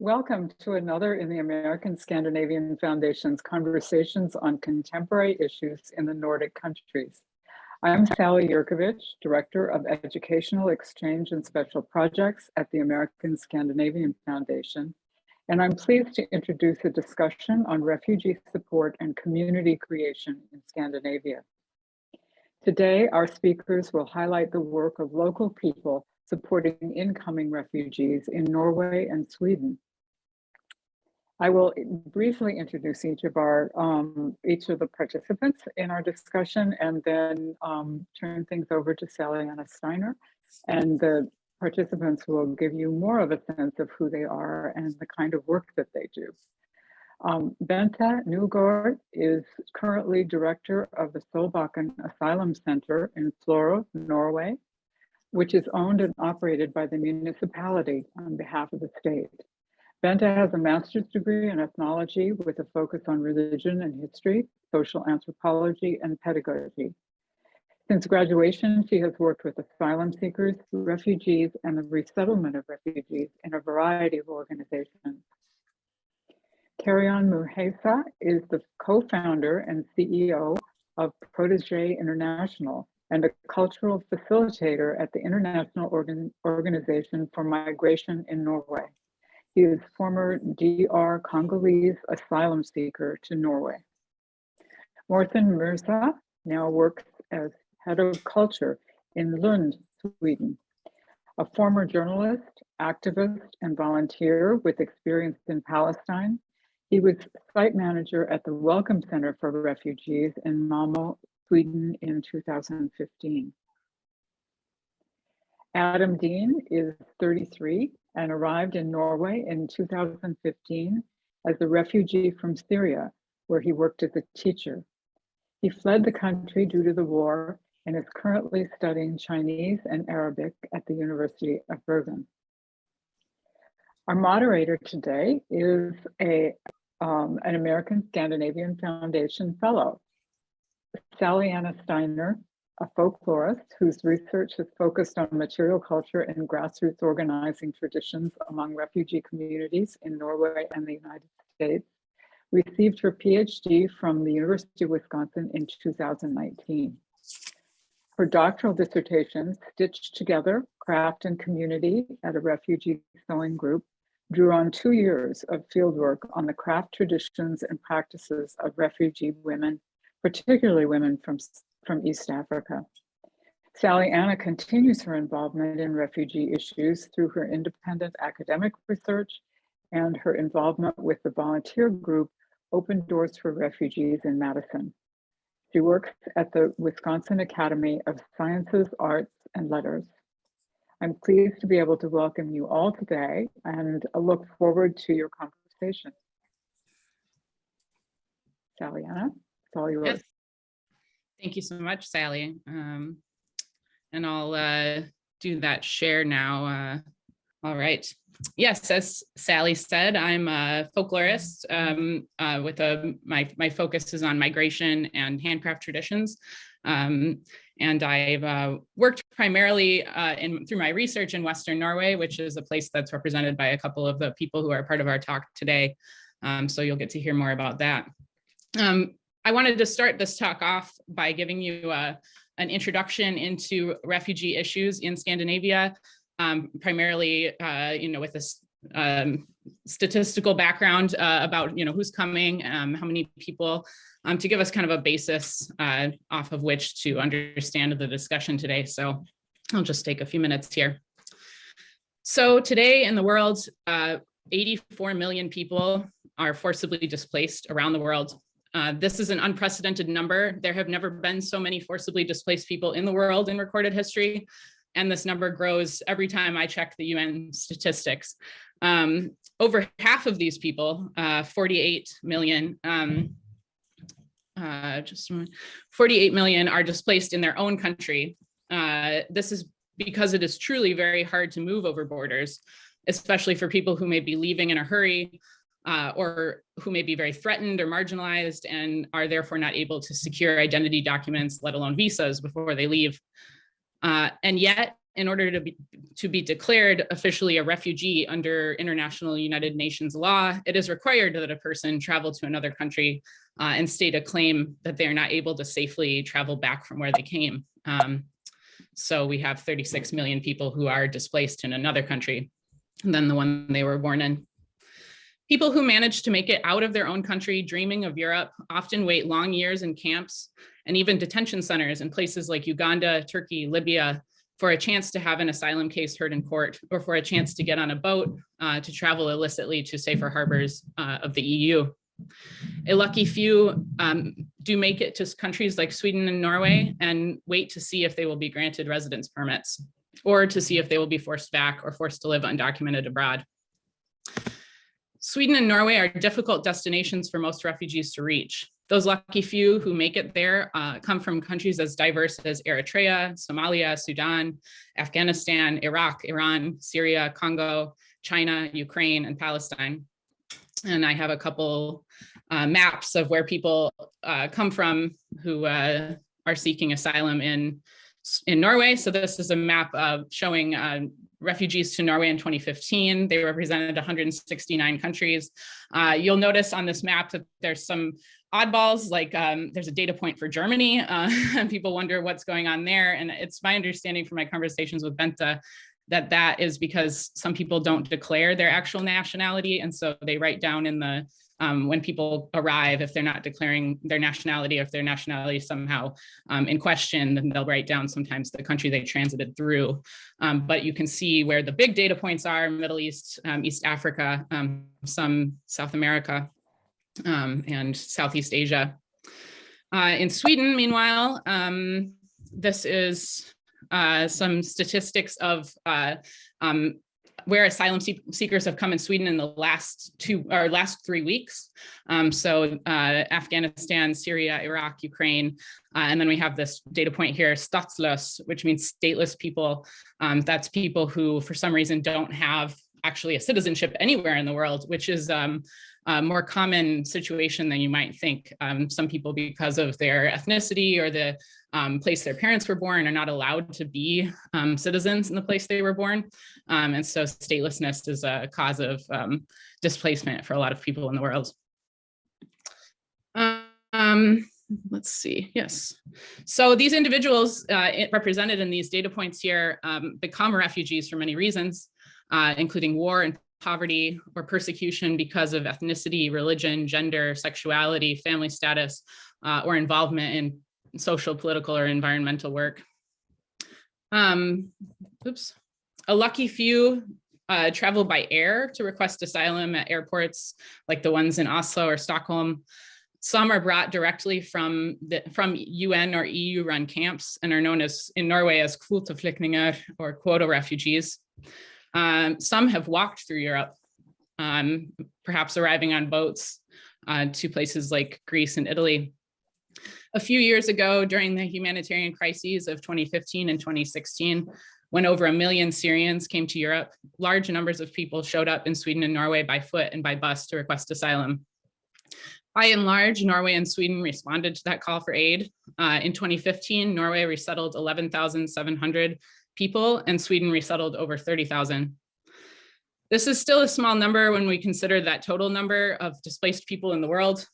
Welcome to another in the American Scandinavian Foundation's Conversations on Contemporary Issues in the Nordic Countries. I'm Sallie Anna, Director of Educational Exchange and Special Projects at the American Scandinavian Foundation, and I'm pleased to introduce a discussion on refugee support and community creation in Scandinavia. Today, our speakers will highlight the work of local people supporting incoming refugees in Norway and Sweden. I will briefly introduce each of the participants in our discussion, and then turn things over to Sallie Anna Steiner, and the participants will give you more of a sense of who they are and the kind of work that they do. Bente Nygård is currently director of the Solbakken Asylum Center in Florø, Norway, which is owned and operated by the municipality on behalf of the state. Bente has a master's degree in ethnology with a focus on religion and history, social anthropology, and pedagogy. Since graduation, she has worked with asylum seekers, refugees, and the resettlement of refugees in a variety of organizations. Kerrion Murhesa is the co-founder and CEO of Protégé International and a cultural facilitator at the International Organization for Migration in Norway. He is former DR Congolese asylum seeker to Norway. Mårthen Mirza now works as head of culture in Lund, Sweden. A former journalist, activist, and volunteer with experience in Palestine, he was site manager at the Welcome Center for Refugees in Malmö, Sweden in 2015. Adam Dean is 33 and arrived in Norway in 2015 as a refugee from Syria, where he worked as a teacher. He fled the country due to the war and is currently studying Chinese and Arabic at the University of Bergen. Our moderator today is an American Scandinavian Foundation Fellow, Sallie Anna Steiner, a folklorist whose research has focused on material culture and grassroots organizing traditions among refugee communities in Norway and the United States, received her PhD from the University of Wisconsin in 2019. Her doctoral dissertation, Stitched Together, Craft and Community at a Refugee Sewing Group, drew on 2 years of fieldwork on the craft traditions and practices of refugee women, particularly women from East Africa. Sallie Anna continues her involvement in refugee issues through her independent academic research and her involvement with the volunteer group Open Doors for Refugees in Madison. She works at the Wisconsin Academy of Sciences, Arts, and Letters. I'm pleased to be able to welcome you all today and look forward to your conversation. Sallie Anna, it's all yours. Yes. Thank you so much, Sallie. And I'll do that share now. All right. Yes, as Sallie said, I'm a folklorist with my focus is on migration and handcraft traditions. And I've worked primarily through my research in Western Norway, which is a place that's represented by a couple of the people who are part of our talk today. So you'll get to hear more about that. I wanted to start this talk off by giving you an introduction into refugee issues in Scandinavia, primarily, with this statistical background about, who's coming, how many people, to give us kind of a basis off of which to understand the discussion today. So I'll just take a few minutes here. So today in the world, 84 million people are forcibly displaced around the world. This is an unprecedented number. There have never been so many forcibly displaced people in the world in recorded history. And this number grows every time I check the UN statistics. Over half of these people, 48 million, 48 million are displaced in their own country. This is because it is truly very hard to move over borders, especially for people who may be leaving in a hurry, or who may be very threatened or marginalized and are therefore not able to secure identity documents, let alone visas, before they leave. And yet in order to be declared officially a refugee under international United Nations law, it is required that a person travel to another country and state a claim that they are not able to safely travel back from where they came. So we have 36 million people who are displaced in another country than the one they were born in. People who manage to make it out of their own country, dreaming of Europe, often wait long years in camps and even detention centers in places like Uganda, Turkey, Libya, for a chance to have an asylum case heard in court, or for a chance to get on a boat to travel illicitly to safer harbors of the EU. A lucky few do make it to countries like Sweden and Norway and wait to see if they will be granted residence permits, or to see if they will be forced back or forced to live undocumented abroad. Sweden and Norway are difficult destinations for most refugees to reach. Those lucky few who make it there come from countries as diverse as Eritrea, Somalia, Sudan, Afghanistan, Iraq, Iran, Syria, Congo, China, Ukraine, and Palestine. And I have a couple maps of where people come from who are seeking asylum in Norway. So this is a map showing refugees to Norway in 2015. They represented 169 countries. You'll notice on this map that there's some oddballs, like there's a data point for Germany, and people wonder what's going on there. And it's my understanding from my conversations with Bente that is because some people don't declare their actual nationality. And so they write down in the, when people arrive, if they're not declaring their nationality, if their nationality is somehow in question, then they'll write down sometimes the country they transited through. But you can see where the big data points are: Middle East, East Africa, some South America, and Southeast Asia. In Sweden, meanwhile, this is some statistics of where asylum seekers have come in Sweden in the last 3 weeks. So Afghanistan, Syria, Iraq, Ukraine, and then we have this data point here, statslös, which means stateless people. That's people who, for some reason, don't have actually a citizenship anywhere in the world, which is a more common situation than you might think. Some people, because of their ethnicity or the place their parents were born, are not allowed to be citizens in the place they were born. And so statelessness is a cause of displacement for a lot of people in the world. Let's see, yes. So these individuals represented in these data points here become refugees for many reasons, including war and poverty or persecution because of ethnicity, religion, gender, sexuality, family status, or involvement in social, political, or environmental work. A lucky few travel by air to request asylum at airports like the ones in Oslo or Stockholm. Some are brought directly from UN or EU-run camps and are known as, in Norway, as kvoteflyktinger or quota refugees. Some have walked through Europe, perhaps arriving on boats to places like Greece and Italy. A few years ago, during the humanitarian crises of 2015 and 2016, when over 1 million Syrians came to Europe, large numbers of people showed up in Sweden and Norway by foot and by bus to request asylum. By and large, Norway and Sweden responded to that call for aid. In 2015, Norway resettled 11,700 people, and Sweden resettled over 30,000. This is still a small number when we consider that total number of displaced people in the world.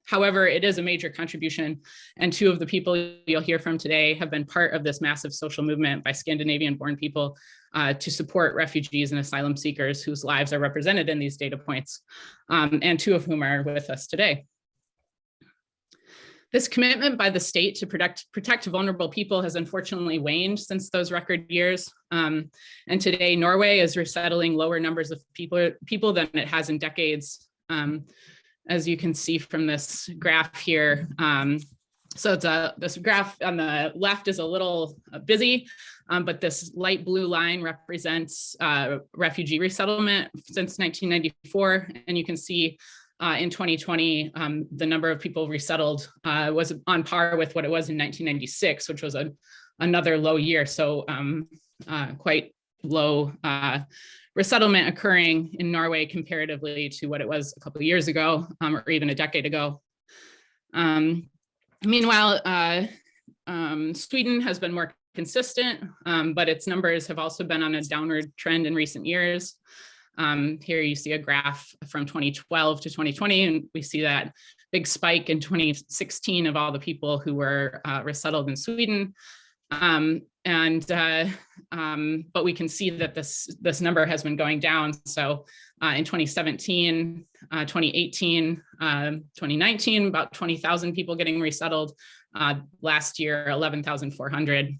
However, it is a major contribution, and two of the people you'll hear from today have been part of this massive social movement by Scandinavian-born people to support refugees and asylum seekers whose lives are represented in these data points, and two of whom are with us today. This commitment by the state to protect vulnerable people has unfortunately waned since those record years. And today, Norway is resettling lower numbers of people than it has in decades. As you can see from this graph here. So this graph on the left is a little busy, but this light blue line represents refugee resettlement since 1994. And you can see in 2020, the number of people resettled was on par with what it was in 1996, which was another low year. So quite low resettlement occurring in Norway comparatively to what it was a couple of years ago, or even a decade ago. Meanwhile, Sweden has been more consistent, but its numbers have also been on a downward trend in recent years. Here you see a graph from 2012 to 2020, and we see that big spike in 2016 of all the people who were resettled in Sweden. But we can see that this number has been going down. So in 2017, 2018, 2019, about 20,000 people getting resettled. Last year, 11,400.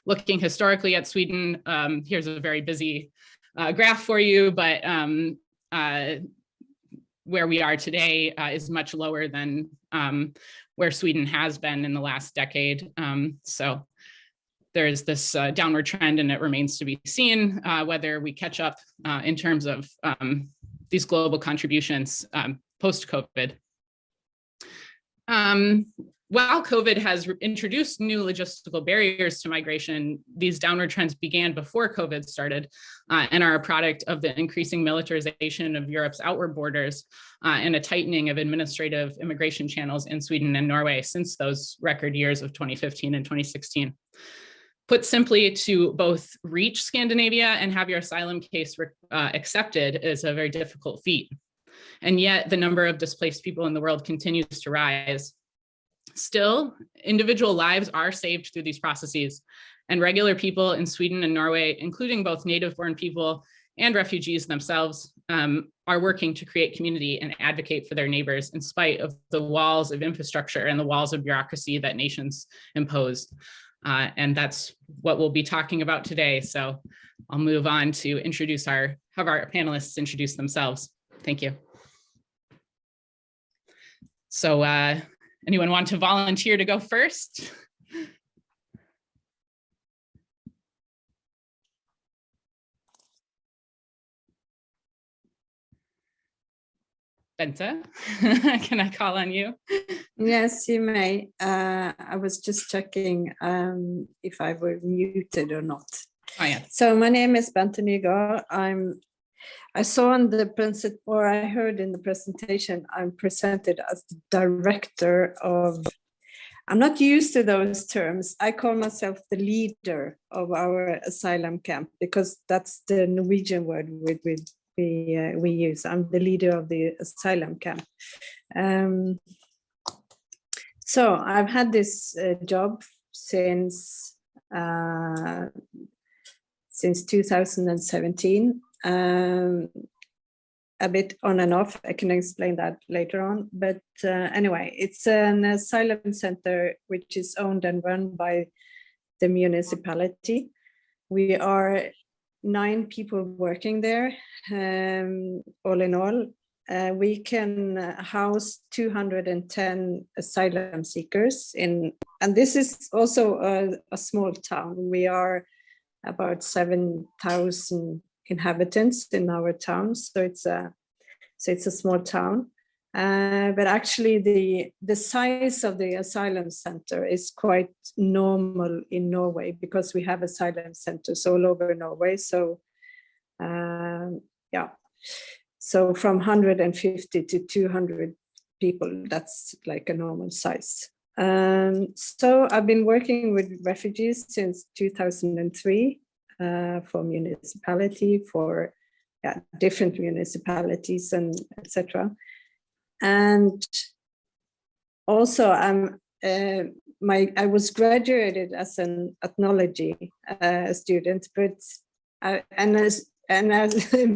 Looking historically at Sweden, here's a very busy graph for you, but where we are today is much lower than where Sweden has been in the last decade. So there's this downward trend, and it remains to be seen whether we catch up in terms of these global contributions post-COVID. While COVID has introduced new logistical barriers to migration, these downward trends began before COVID started and are a product of the increasing militarization of Europe's outward borders and a tightening of administrative immigration channels in Sweden and Norway since those record years of 2015 and 2016. Put simply, to both reach Scandinavia and have your asylum case accepted is a very difficult feat. And yet the number of displaced people in the world continues to rise. Still, individual lives are saved through these processes, and regular people in Sweden and Norway, including both native-born people and refugees themselves, are working to create community and advocate for their neighbors in spite of the walls of infrastructure and the walls of bureaucracy that nations impose. And that's what we'll be talking about today. So I'll move on to have our panelists introduce themselves. Thank you. So anyone want to volunteer to go first? Bente, can I call on you? Yes, you may. I was just checking if I were muted or not. Oh, yeah. So my name is Bente Nygård. I saw in the I heard in the presentation, I'm presented as the director of, I'm not used to those terms. I call myself the leader of our asylum camp because that's the Norwegian word we use. I'm the leader of the asylum camp. So I've had this job since 2017. A bit on and off. I can explain that later on. But anyway, it's an asylum center which is owned and run by the municipality. We are 9 people working there, all in all. We can house 210 asylum seekers and this is also a small town. We are about 7,000 inhabitants in our town, so it's a small town. But actually, the size of the asylum center is quite normal in Norway because we have asylum centers all over Norway. So, yeah. So from 150 to 200 people, that's like a normal size. So I've been working with refugees since 2003 for municipality, for different municipalities and etc. And also I was graduated as an ethnology student, but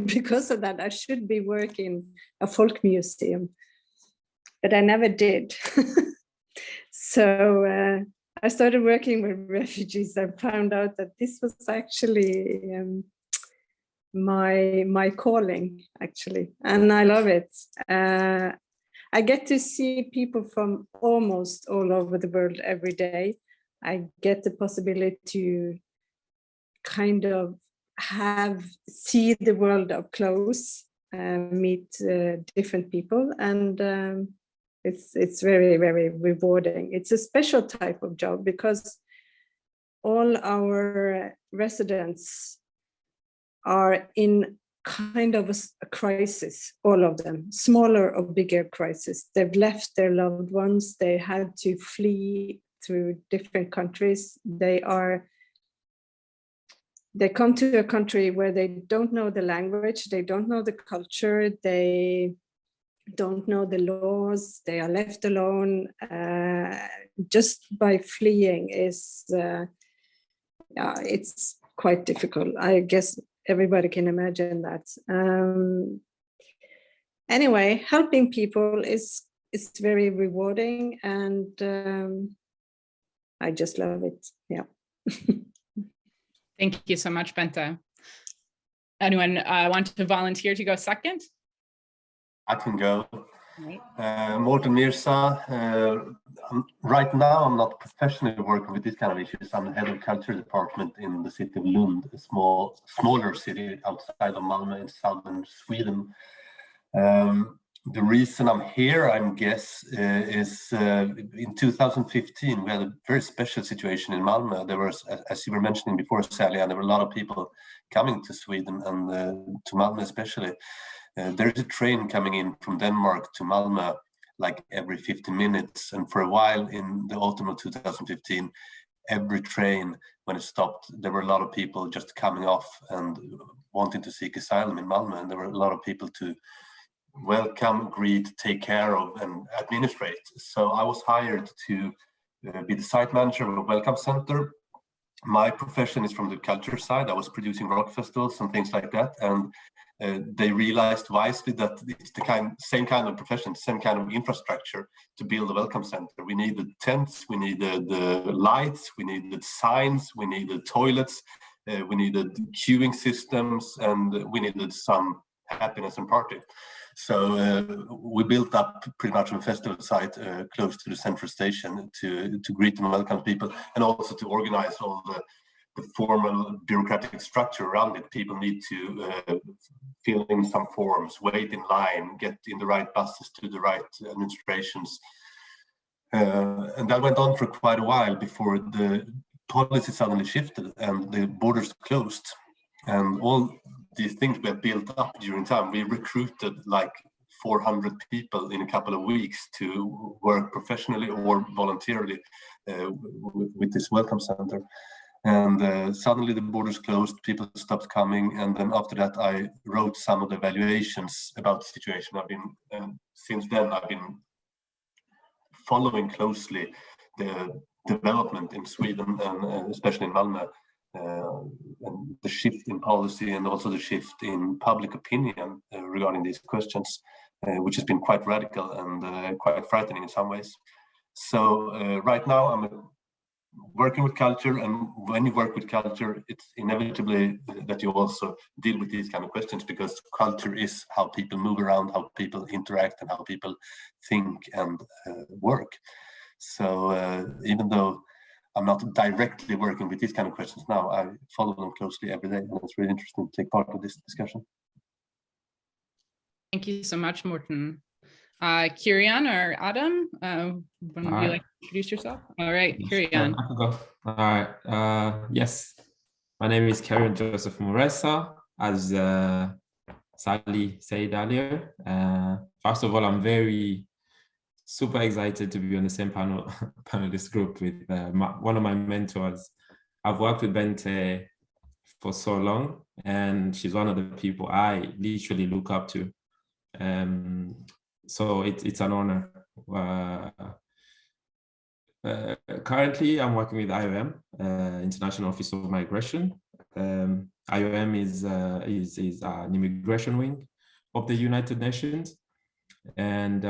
because of that, I should be working a folk museum, but I never did. So I started working with refugees. I found out that this was actually my calling, actually, and I love it. I get to see people from almost all over the world every day. I get the possibility to kind of see the world up close, meet different people, and it's very, very rewarding. It's a special type of job because all our residents are in kind of a crisis, all of them, smaller or bigger crisis. They've left their loved ones, they had to flee through different countries. They come to a country where they don't know the language, they don't know the culture, they don't know the laws, they are left alone. Just by fleeing is, it's quite difficult. I guess everybody can imagine that. Anyway, helping people is very rewarding, and I just love it. Yeah. Thank you so much, Bente. Anyone want to volunteer to go second? I can go. Right. Mårthen Mirza. Right now, I'm not professionally working with these kind of issues. I'm the head of culture department in the city of Lund, a smaller city outside of Malmö in southern Sweden. The reason I'm here, I guess, is in 2015, we had a very special situation in Malmö. There was, as you were mentioning before, Sallie, and there were a lot of people coming to Sweden and to Malmö especially. There's a train coming in from Denmark to Malmö like every 15 minutes. And for a while in the autumn of 2015, every train, when it stopped, there were a lot of people just coming off and wanting to seek asylum in Malmö. And there were a lot of people to welcome, greet, take care of, and administrate. So I was hired to be the site manager of a welcome center. My profession is from the culture side. I was producing rock festivals and things like that. And they realized wisely that it's the same kind of profession, same kind of infrastructure to build a welcome center. We needed tents, we needed lights, we needed signs, we needed toilets, we needed queuing systems, and we needed some happiness and party. So we built up pretty much a festival site close to the central station to greet and welcome people, and also to organize all the formal bureaucratic structure around it. People need to fill in some forms, wait in line, get in the right buses to the right administrations. And that went on for quite a while before the policy suddenly shifted and the borders closed. And all these things we had built up during time, we recruited like 400 people in a couple of weeks to work professionally or voluntarily with this welcome center. And suddenly the borders closed, people stopped coming, and then after that I wrote some of the evaluations about the situation. Since then I've been following closely the development in Sweden and especially in Malmö, and the shift in policy and also the shift in public opinion regarding these questions, which has been quite radical and quite frightening in some ways. So right now I'm working with culture, and when you work with culture, it's inevitably that you also deal with these kind of questions, because culture is how people move around, how people interact, and how people think and work. So even though I'm not directly working with these kind of questions now, I follow them closely every day, and it's really interesting to take part of this discussion. Thank you so much, Mårthen. Kerrion or Adam, would you like to introduce yourself? All right, Kerrion. I can go. All right. Yes, my name is Kerrion Joseph Murhesa, as Sallie said earlier. First of all, I'm super excited to be on the same panelist group with one of my mentors. I've worked with Bente for so long, and she's one of the people I literally look up to. So it's an honor. Currently, I'm working with IOM, International Office of Migration. IOM is an immigration wing of the United Nations, and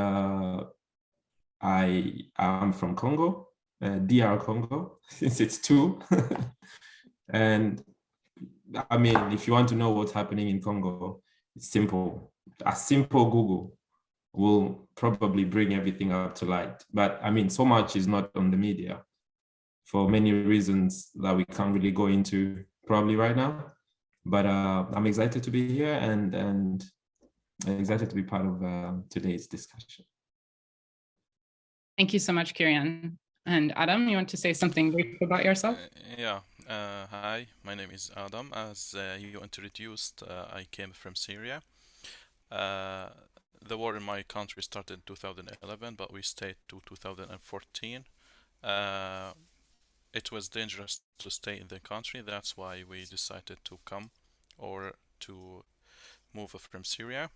I am from Congo, DR Congo, since it's two. And I mean, if you want to know what's happening in Congo, it's simple. A simple Google will probably bring everything up to light. But I mean, so much is not on the media for many reasons that we can't really go into probably right now. But I'm excited to be here and I'm excited to be part of today's discussion. Thank you so much, Kerrion. And Adam, you want to say something brief about yourself? Hi, my name is Adam. As you introduced, I came from Syria. The war in my country started in 2011, but we stayed to 2014. it was dangerous to stay in the country. That's why we decided to come or to move from Syria.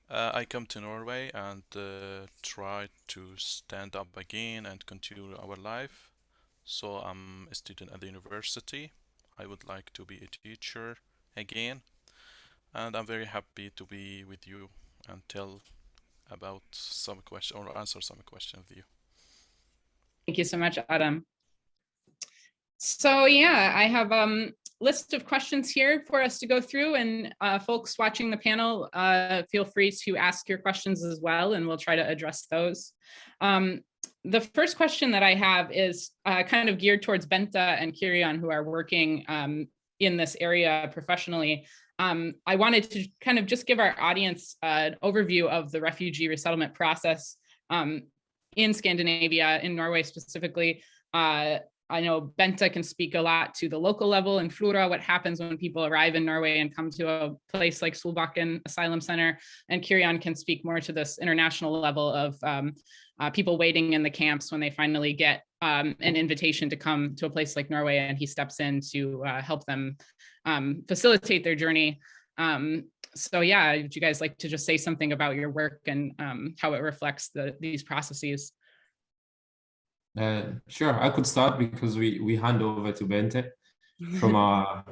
I come to Norway and try to stand up again and continue our life. So I'm a student at the university. I would like to be a teacher again. And I'm very happy to be with you and tell about some question or answer some questions with you. Thank you so much, Adam. So yeah, I have a list of questions here for us to go through, and folks watching the panel, feel free to ask your questions as well, and we'll try to address those. The first question that I have is kind of geared towards Bente and Kerrion, who are working in this area professionally. I wanted to kind of just give our audience an overview of the refugee resettlement process in Scandinavia, in Norway specifically. I know Bente can speak a lot to the local level in Florø, what happens when people arrive in Norway and come to a place like Solbakken Asylum Center, and Kerrion can speak more to this international level of people waiting in the camps when they finally get an invitation to come to a place like Norway, and he steps in to help them facilitate their journey. So yeah, would you guys like to just say something about your work and how it reflects these processes? Sure, I could start because we hand over to Bente from our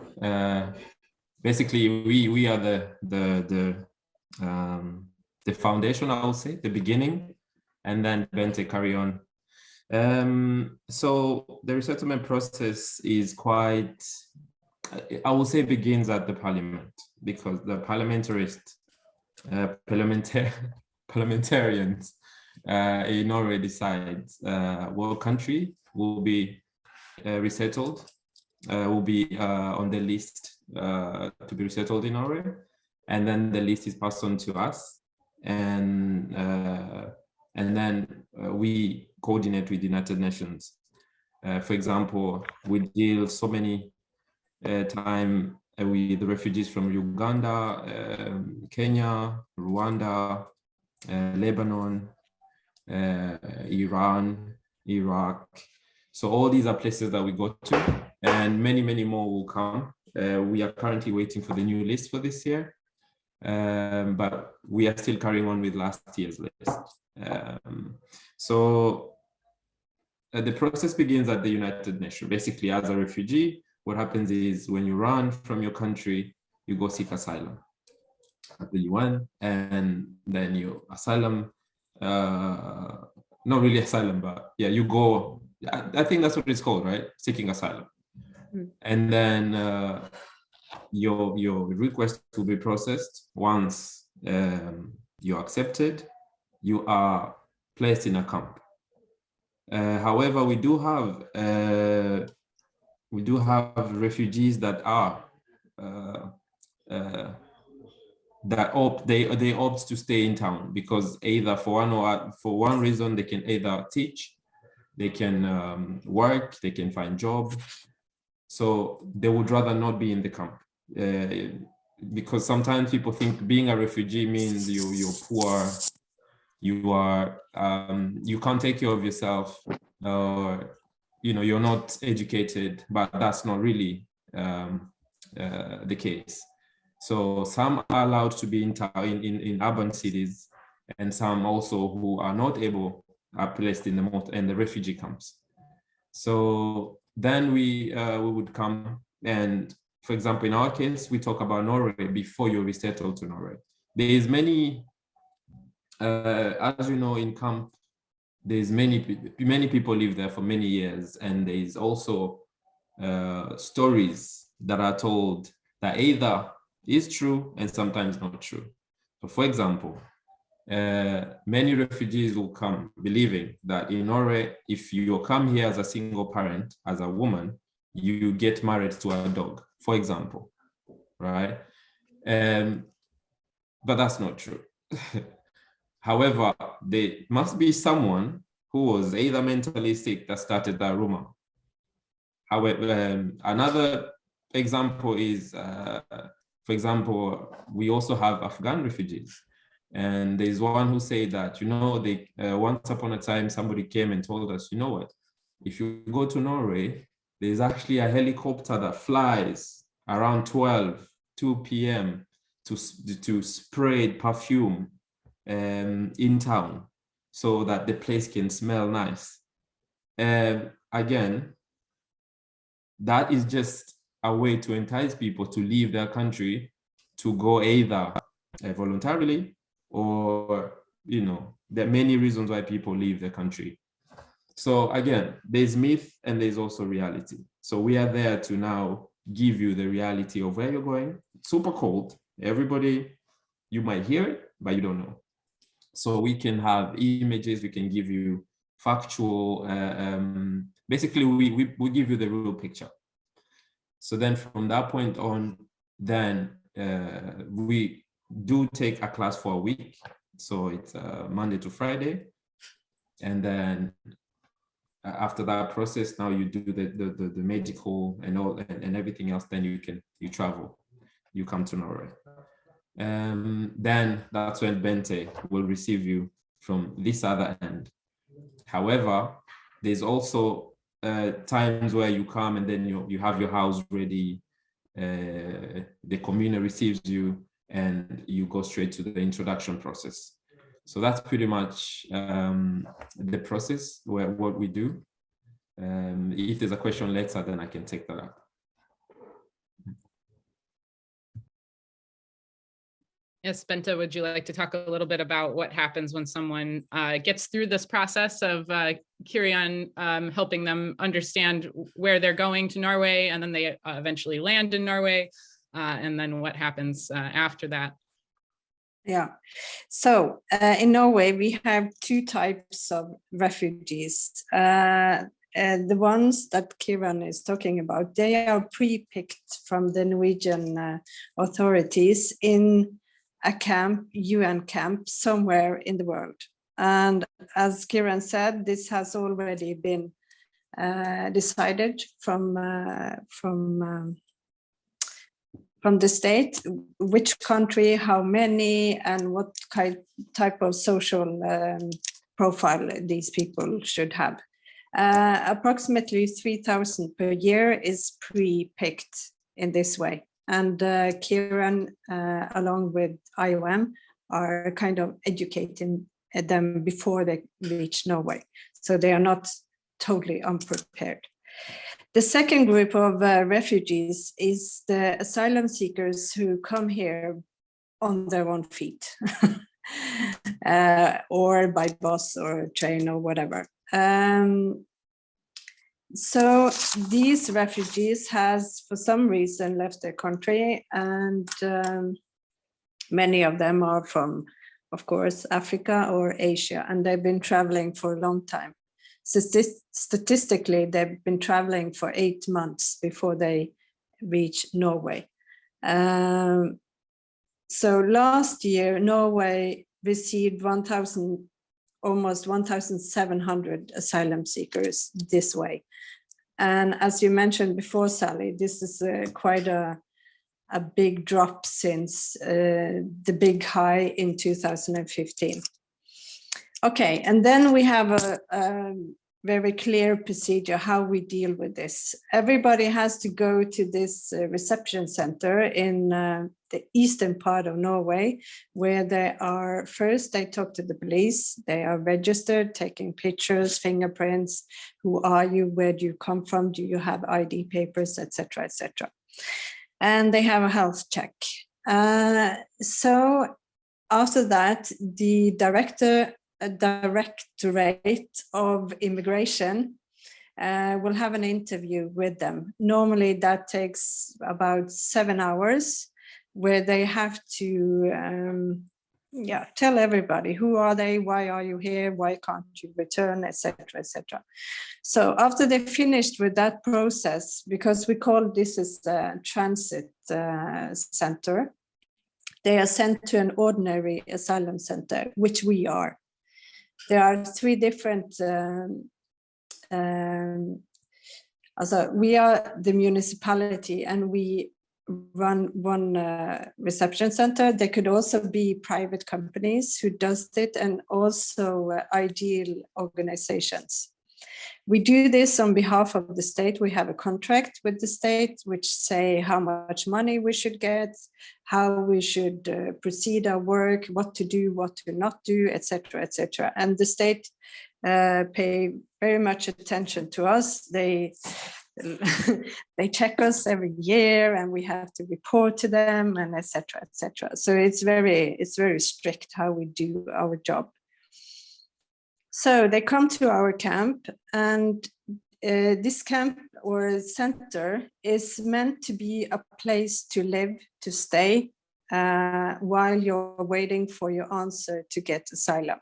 basically we are the foundation, I would say, the beginning, and then Bente carry on. So the resettlement process is quite, I would say, begins at the parliament, because the parliamentarians in Norway decides what country will be resettled, will be on the list to be resettled in Norway, and then the list is passed on to us, and then we coordinate with the United Nations. For example, we deal so many time with the refugees from Uganda, Kenya, Rwanda, Lebanon, Iran, Iraq. So all these are places that we go to, and many, many more will come. We are currently waiting for the new list for this year, but we are still carrying on with last year's list. So the process begins at the United Nations. Basically, as a refugee, what happens is when you run from your country, you go seek asylum at the UN, and then you asylum, not really asylum, but yeah, you go, I think that's what it's called, right? Seeking asylum. And then your request will be processed. Once you're accepted, you are placed in a camp. However, we do have refugees that are they opt to stay in town, because either for one reason they can either teach, they can work, they can find job, so they would rather not be in the camp, because sometimes people think being a refugee means you're poor, you can't take care of yourself, or you're not educated, but that's not really the case. So some are allowed to be in urban cities, and some also who are not able are placed in the refugee camps. So then we would come, and for example, in our case, we talk about Norway before you resettle to Norway. There is many, as you know, in camp, there's many people live there for many years, and there is also stories that are told that either is true and sometimes not true. So for example, many refugees will come believing that in Norway, if you come here as a single parent, as a woman, you get married to a dog, for example, right? But that's not true. However, there must be someone who was either mentally sick that started that rumor. However, another example is, for example, we also have Afghan refugees. And there's one who said that, they once upon a time, somebody came and told us, you know what, If you go to Norway, there's actually a helicopter that flies around 2 p.m. to spray perfume in town so that the place can smell nice. Again, that is just a way to entice people to leave their country to go either voluntarily or, there are many reasons why people leave the country. So again, there's myth and there's also reality. So we are there to now give you the reality of where you're going. It's super cold. Everybody, you might hear it, but you don't know. So we can have images, we can give you factual, basically we give you the real picture. So then from that point on, then we do take a class for a week. So it's Monday to Friday. And then after that process, now you do the medical and all and everything else, then you travel, you come to Norway. Then that's when Bente will receive you from this other end. However, there's also times where you come and then you have your house ready, the community receives you and you go straight to the introduction process. So that's pretty much the process what we do. If there's a question later, then I can take that up. Yes, Bente, would you like to talk a little bit about what happens when someone gets through this process of Kerrion helping them understand where they're going to Norway, and then they eventually land in Norway, and then what happens after that? Yeah, so in Norway, we have two types of refugees. The ones that Kerrion is talking about, they are pre-picked from the Norwegian authorities in a camp, UN camp, somewhere in the world. And as Kerrion said, this has already been decided from the state, which country, how many, and what type of social profile these people should have. Approximately 3,000 per year is pre-picked in this way. And Kerrion, along with IOM, are kind of educating them before they reach Norway. So they are not totally unprepared. The second group of refugees is the asylum seekers who come here on their own feet, or by bus or train or whatever. So these refugees has, for some reason, left their country, and many of them are from, of course, Africa or Asia, and they've been traveling for a long time. Statistically, they've been traveling for 8 months before they reach Norway. So last year, Norway received almost 1,700 asylum seekers this way. And as you mentioned before, Sallie, this is quite a big drop since the big high in 2015. Okay, and then we have a very clear procedure how we deal with this. Everybody has to go to this reception center in the eastern part of Norway, where they talk to the police, they are registered, taking pictures, fingerprints, who are you, where do you come from, do you have ID papers, etc., etc. And they have a health check. So after that, the Directorate of Immigration will have an interview with them. Normally that takes about 7 hours, where they have to tell everybody, who are they, why are you here, why can't you return, etc., etc. So after they finished with that process, because we call this as a transit center, they are sent to an ordinary asylum center, which we are. There are 3 different, we are the municipality, and we run one reception center. There could also be private companies who does it, and also ideal organizations. We do this on behalf of the state. We have a contract with the state which say how much money we should get, how we should proceed our work, what to do, what to not do, etc., etc. And the state pay very much attention to us. They check us every year, and we have to report to them, and etc., etc. So it's very strict how we do our job. So they come to our camp, and this camp or center is meant to be a place to live, to stay, while you're waiting for your answer to get asylum.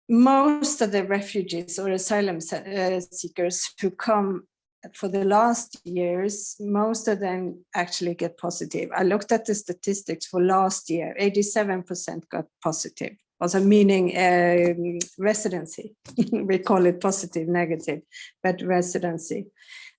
Most of the refugees or asylum seekers who come for the last years, most of them actually get positive. I looked at the statistics for last year, 87% got positive, also meaning residency. We call it positive, negative, but residency.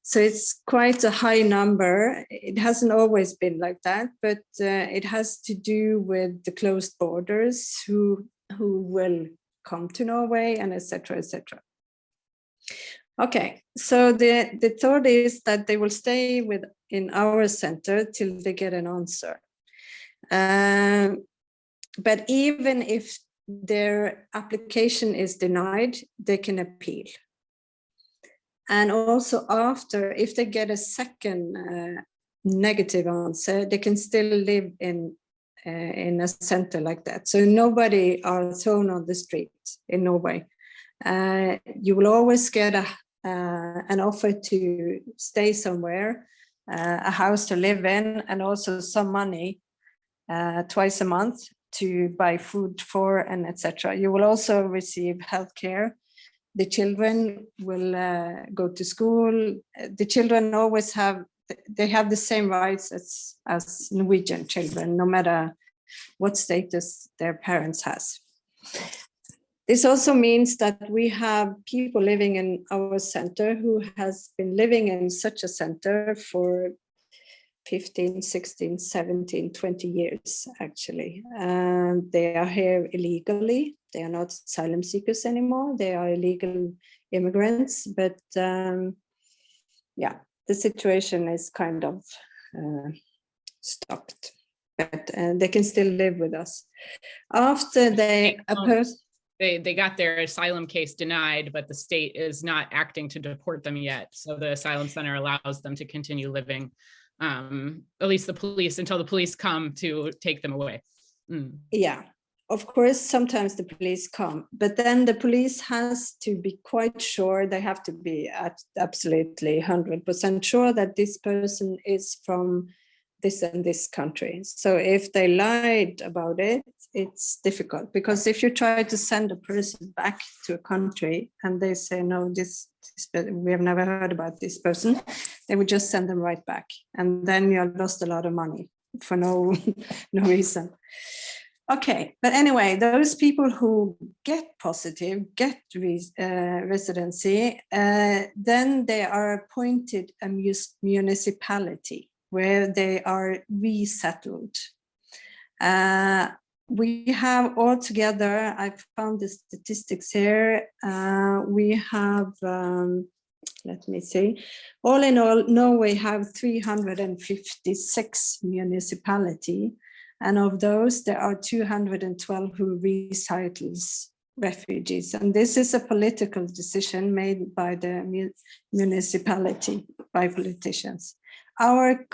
So it's quite a high number. It hasn't always been like that, but it has to do with the closed borders, who will come to Norway, and etc., etc. Okay, so the thought is that they will stay in our center till they get an answer. But even if their application is denied, they can appeal. And also after, if they get a second negative answer, they can still live in a center like that. So nobody are thrown on the street in Norway. You will always get an offer to stay somewhere, a house to live in, and also some money twice a month to buy food for, and etc. You will also receive healthcare. The children will go to school. The children always have the same rights as Norwegian children, no matter what status their parents has. This also means that we have people living in our center who has been living in such a center for 15, 16, 17, 20 years, actually. They are here illegally. They are not asylum seekers anymore. They are illegal immigrants, but yeah, the situation is kind of stopped, but they can still live with us. After they they got their asylum case denied, but the state is not acting to deport them yet. So the asylum center allows them to continue living, at least the police, until the police come to take them away. Yeah, of course, sometimes the police come, but then the police has to be quite sure, they have to be absolutely 100% sure that this person is from this and this country. So if they lied about it, it's difficult, because if you try to send a person back to a country and they say, no, we have never heard about this person, they would just send them right back. And then you have lost a lot of money for no reason. Okay, but anyway, those people who get positive, get residency, then they are appointed a municipality where they are resettled. We have altogether, I found the statistics here, we have, let me see, all in all, Norway have 356 municipalities, and of those, there are 212 who resettles refugees. And this is a political decision made by the municipality, by politicians. Our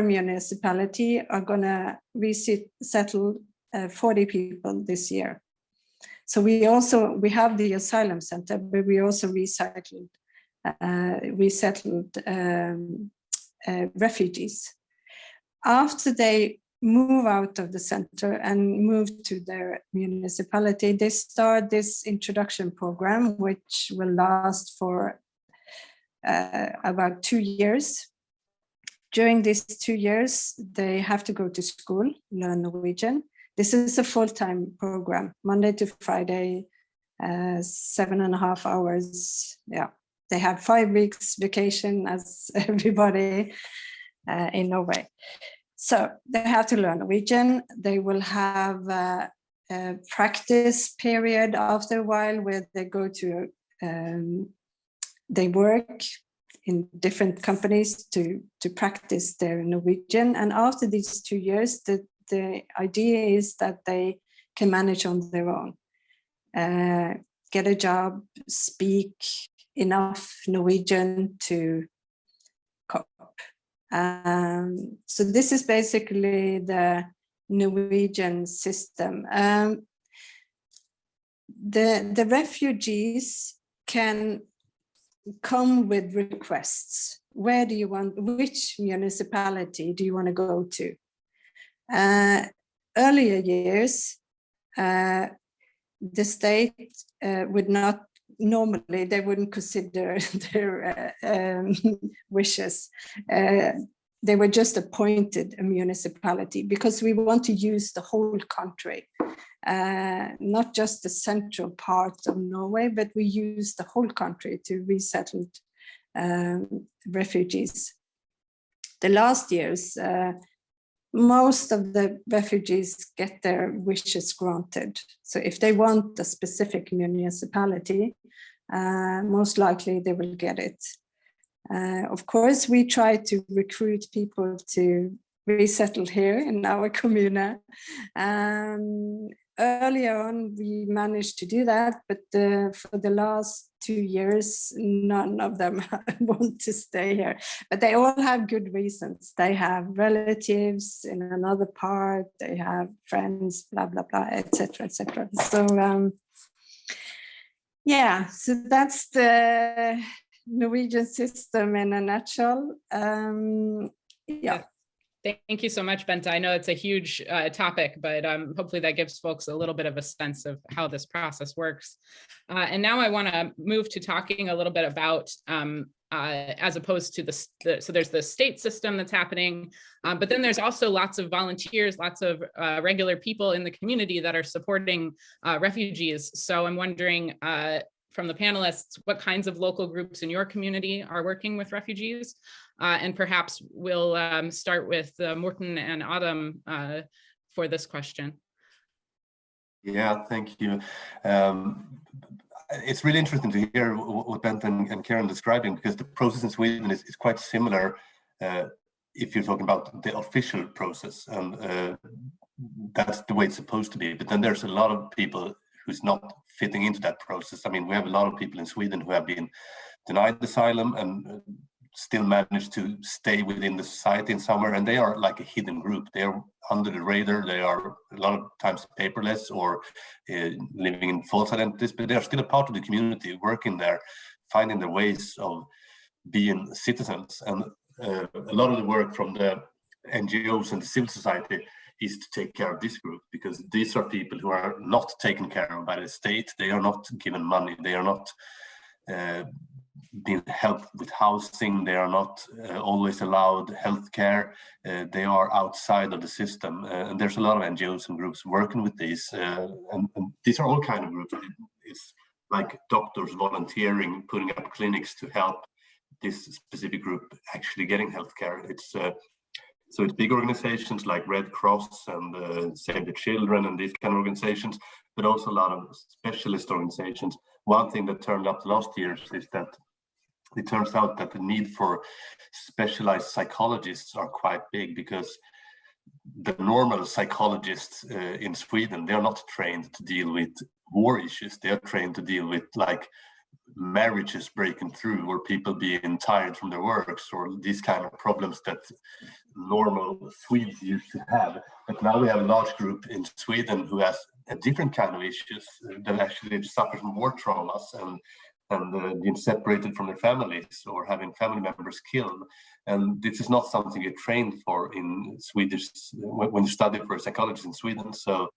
municipality are gonna resettle 40 people this year. So we have the asylum center, but we also resettled refugees. After they move out of the center and move to their municipality, they start this introduction program, which will last for about 2 years. During these 2 years, they have to go to school, learn Norwegian. This is a full-time program, Monday to Friday, 7.5 hours. Yeah, they have 5 weeks vacation as everybody in Norway. So they have to learn Norwegian. They will have practice period after a while where they go to, they work in different companies to practice their Norwegian. And after these 2 years, the idea is that they can manage on their own, get a job, speak enough Norwegian to cope. So this is basically the Norwegian system. The refugees can come with requests. Where do you want, which municipality do you want to go to? Earlier years, the state would not, normally they wouldn't consider their wishes. They were just appointed a municipality because we want to use the whole country, not just the central part of Norway, but we use the whole country to resettle refugees. The last years, most of the refugees get their wishes granted. So if they want a specific municipality, most likely they will get it. Of course, we try to recruit people to resettle here in our commune. Earlier on, we managed to do that, but for the last 2 years, none of them want to stay here. But they all have good reasons. They have relatives in another part, they have friends, blah, blah, blah, etc., etc. So, yeah, so that's the Norwegian system in a nutshell. Yeah. Thank you so much, Bente. I know it's a huge topic, but hopefully that gives folks a little bit of a sense of how this process works. And now I want to move to talking a little bit about, as opposed to so there's the state system that's happening, but then there's also lots of volunteers, lots of regular people in the community that are supporting refugees. So I'm wondering, from the panelists, what kinds of local groups in your community are working with refugees? And perhaps we'll start with Mårthen and Adam for this question. Yeah, thank you. It's really interesting to hear what Bente and Kerrion describing, because the process in Sweden is quite similar if you're talking about the official process, and that's the way it's supposed to be. But then there's a lot of people who's not fitting into that process. I mean, we have a lot of people in Sweden who have been denied asylum and still manage to stay within the society in somewhere, and they are like a hidden group. They are under the radar. They are a lot of times paperless or living in false identities, but they are still a part of the community, working there, finding their ways of being citizens. And a lot of the work from the NGOs and the civil society is to take care of this group, because these are people who are not taken care of by the state. They are not given money. They are not being helped with housing. They are not always allowed healthcare. They are outside of the system. And there's a lot of NGOs and groups working with these. And these are all kind of groups. It's like doctors volunteering, putting up clinics to help this specific group actually getting healthcare. So it's big organizations like Red Cross and Save the Children and these kind of organizations, but also a lot of specialist organizations. One thing that turned up the last years is that it turns out that the need for specialized psychologists are quite big, because the normal psychologists in Sweden, they are not trained to deal with war issues. They are trained to deal with like marriages breaking through, or people being tired from their works, or these kind of problems that normal Swedes used to have. But now we have a large group in Sweden who has a different kind of issues, that actually suffer from war traumas and being separated from their families or having family members killed. And this is not something you're trained for in Swedish when you study for a psychologist in Sweden. So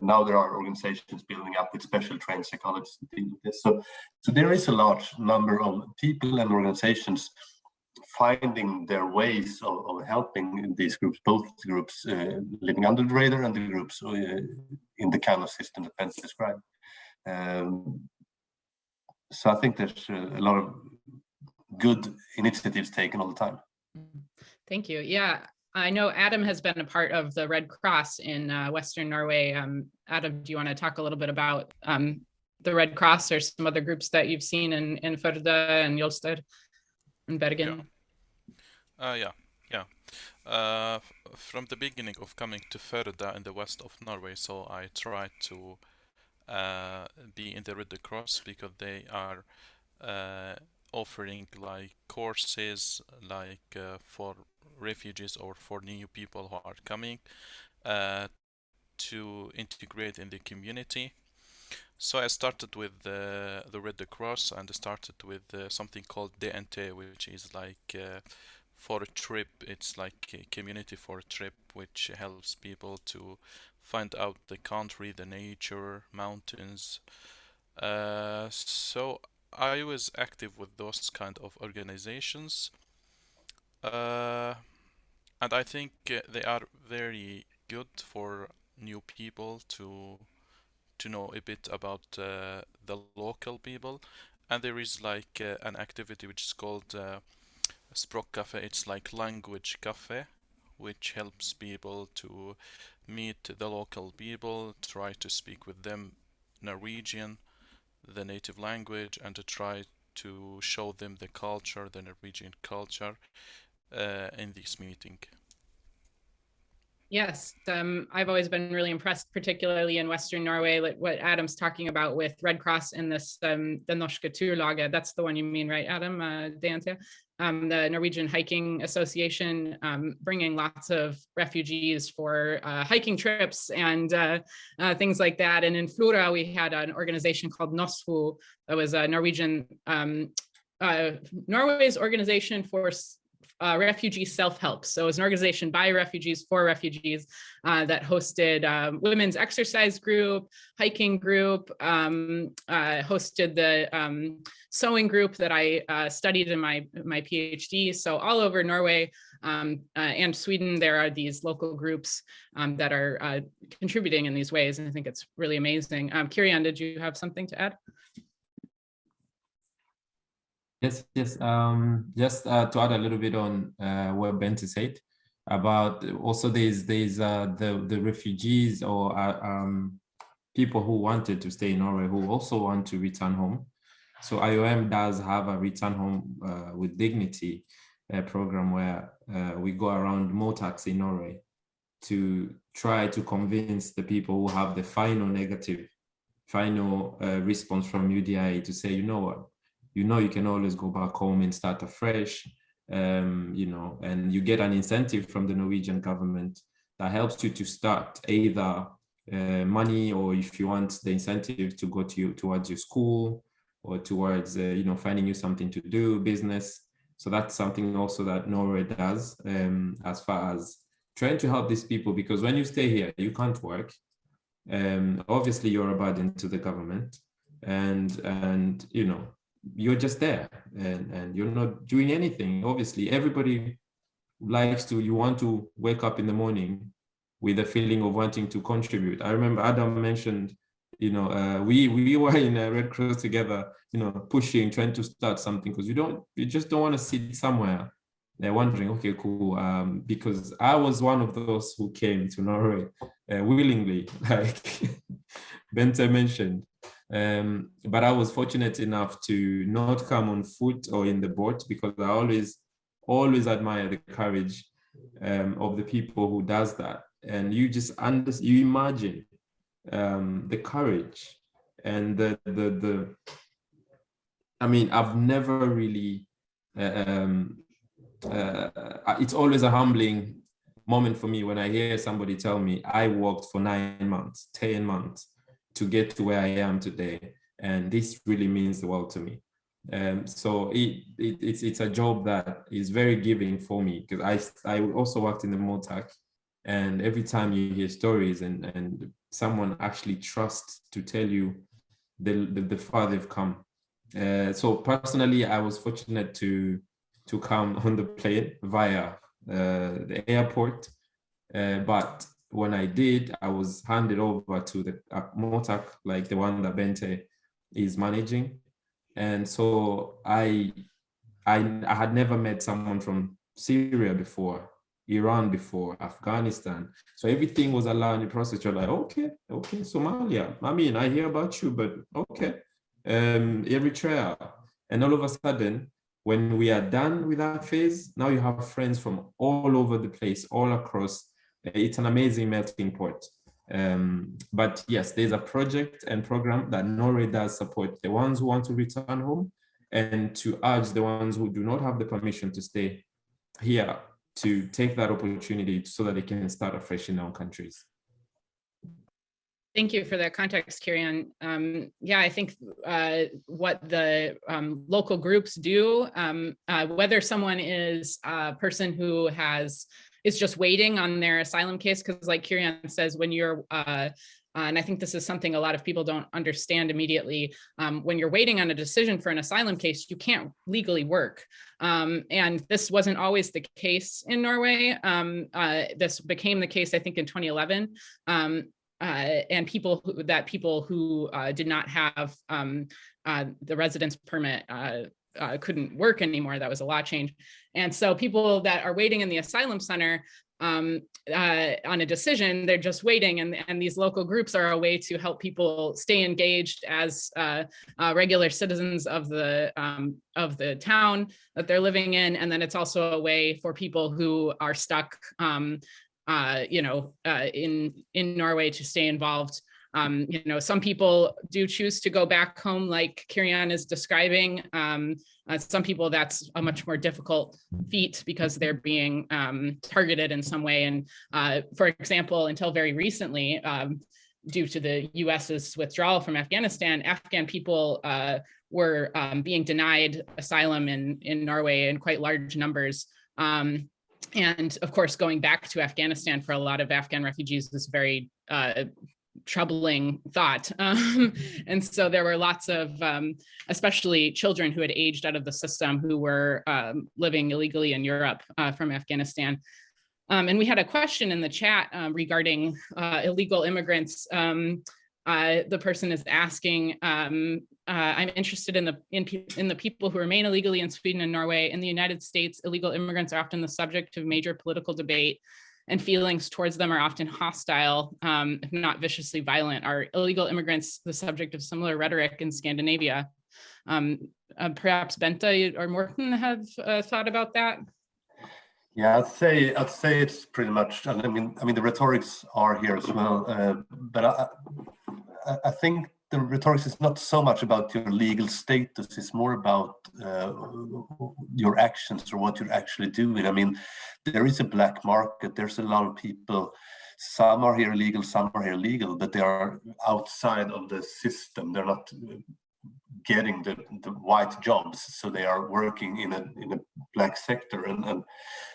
now there are organizations building up with special trained psychologists to deal with this. So there is a large number of people and organizations finding their ways of helping these groups, both groups living under the radar and the groups in the kind of system that Bente described. So I think there's a lot of good initiatives taken all the time. Thank you. Yeah, I know Adam has been a part of the Red Cross in Western Norway. Adam, do you want to talk a little bit about the Red Cross or some other groups that you've seen in Førde and Jolsted and Bergen? From the beginning of coming to Førde in the west of Norway, so I tried to be in the Red Cross because they are offering like courses like for refugees or for new people who are coming to integrate in the community. So I started with the Red Cross, and I started with something called DNT, which is like for a trip. It's like a community for a trip, which helps people to find out the country, the nature, mountains. So I was active with those kind of organizations, and I think they are very good for new people to know a bit about the local people. And there is like an activity which is called Språk Cafe. It's like language cafe, which helps people to meet the local people, try to speak with them Norwegian, the native language, and to try to show them the culture, the Norwegian culture in this meeting. Yes, I've always been really impressed, particularly in Western Norway, like what Adam's talking about with Red Cross and this, the Norske Turlaget. That's the one you mean, right, Adam? DNT, the Norwegian Hiking Association, bringing lots of refugees for hiking trips and things like that. And in Florø, we had an organization called NOSFO, that was a Norwegian, Norway's organization for refugee self-help. So it's an organization by refugees for refugees that hosted women's exercise group, hiking group, hosted the sewing group that I studied in my PhD. So all over Norway and Sweden, there are these local groups that are contributing in these ways. And I think it's really amazing. Kerrion, did you have something to add? Yes. Just to add a little bit on what Bente said about also there's the refugees or people who wanted to stay in Norway who also want to return home. So IOM does have a return home with dignity program where we go around Mårthen in Norway to try to convince the people who have the final response from UDI to say, you know what, you can always go back home and start afresh, and you get an incentive from the Norwegian government that helps you to start either money, or if you want the incentive to go towards your school or towards finding you something to do, business. So that's something also that Norway does as far as trying to help these people, because when you stay here, you can't work. Obviously, you're a burden to the government, and you're just there and you're not doing anything. Obviously, everybody you want to wake up in the morning with a feeling of wanting to contribute. I remember Adam mentioned, we were in a Red Cross together, pushing, trying to start something, because you just don't want to sit somewhere there wondering, okay, cool. Because I was one of those who came to Norway willingly, like Bente mentioned. But I was fortunate enough to not come on foot or in the boat, because I always admire the courage of the people who does that. And you just you imagine the courage and the I mean, I've never really it's always a humbling moment for me when I hear somebody tell me I worked for 9 months, 10 months to get to where I am today, and this really means the world to me. So it's a job that is very giving for me, because I also worked in the Mårthen, and every time you hear stories and someone actually trusts to tell you the far they've come. So personally, I was fortunate to come on the plane via the airport, but when I did, I was handed over to the Mårthen, like the one that Bente is managing. And so I had never met someone from Syria before. Iran before, Afghanistan. So everything was allowed in the process. You're like, okay, Somalia. I mean, I hear about you, but okay. Eritrea. And all of a sudden, when we are done with that phase, now you have friends from all over the place, all across. It's an amazing melting pot. But yes, there's a project and program that Norway does support the ones who want to return home, and to urge the ones who do not have the permission to stay here to take that opportunity so that they can start afresh in their own countries. Thank you for that context, Kerrion. Yeah, I think what the local groups do, whether someone is a person who is just waiting on their asylum case, because like Kerrion says, when you're, and I think this is something a lot of people don't understand immediately, when you're waiting on a decision for an asylum case, you can't legally work. And this wasn't always the case in Norway. This became the case, I think, in 2011. And people who did not have the residence permit couldn't work anymore. That was a law change. And so people that are waiting in the asylum center on a decision, they're just waiting. And these local groups are a way to help people stay engaged as regular citizens of the town that they're living in. And then it's also a way for people who are stuck in Norway to stay involved. Some people do choose to go back home, like Kerrion is describing. Some people, that's a much more difficult feat because they're being targeted in some way. And for example, until very recently, due to the US's withdrawal from Afghanistan, Afghan people were being denied asylum in Norway in quite large numbers. And of course, going back to Afghanistan for a lot of Afghan refugees is very troubling thought. And so there were lots of, especially children who had aged out of the system who were living illegally in Europe from Afghanistan. And we had a question in the chat regarding illegal immigrants. The person is asking, I'm interested in the people who remain illegally in Sweden and Norway. In the United States, illegal immigrants are often the subject of major political debate, and feelings towards them are often hostile, if not viciously violent. Are illegal immigrants the subject of similar rhetoric in Scandinavia? Perhaps Bente or Mårthen have thought about that. Yeah, I'd say it's pretty much. I mean, the rhetorics are here as well, but I think the rhetorics is not so much about your legal status. It's more about your actions or what you're actually doing. I mean, there is a black market. There's a lot of people. Some are here illegal, some are here legal, but they are outside of the system. They're not getting the white jobs, so they are working in a black sector, and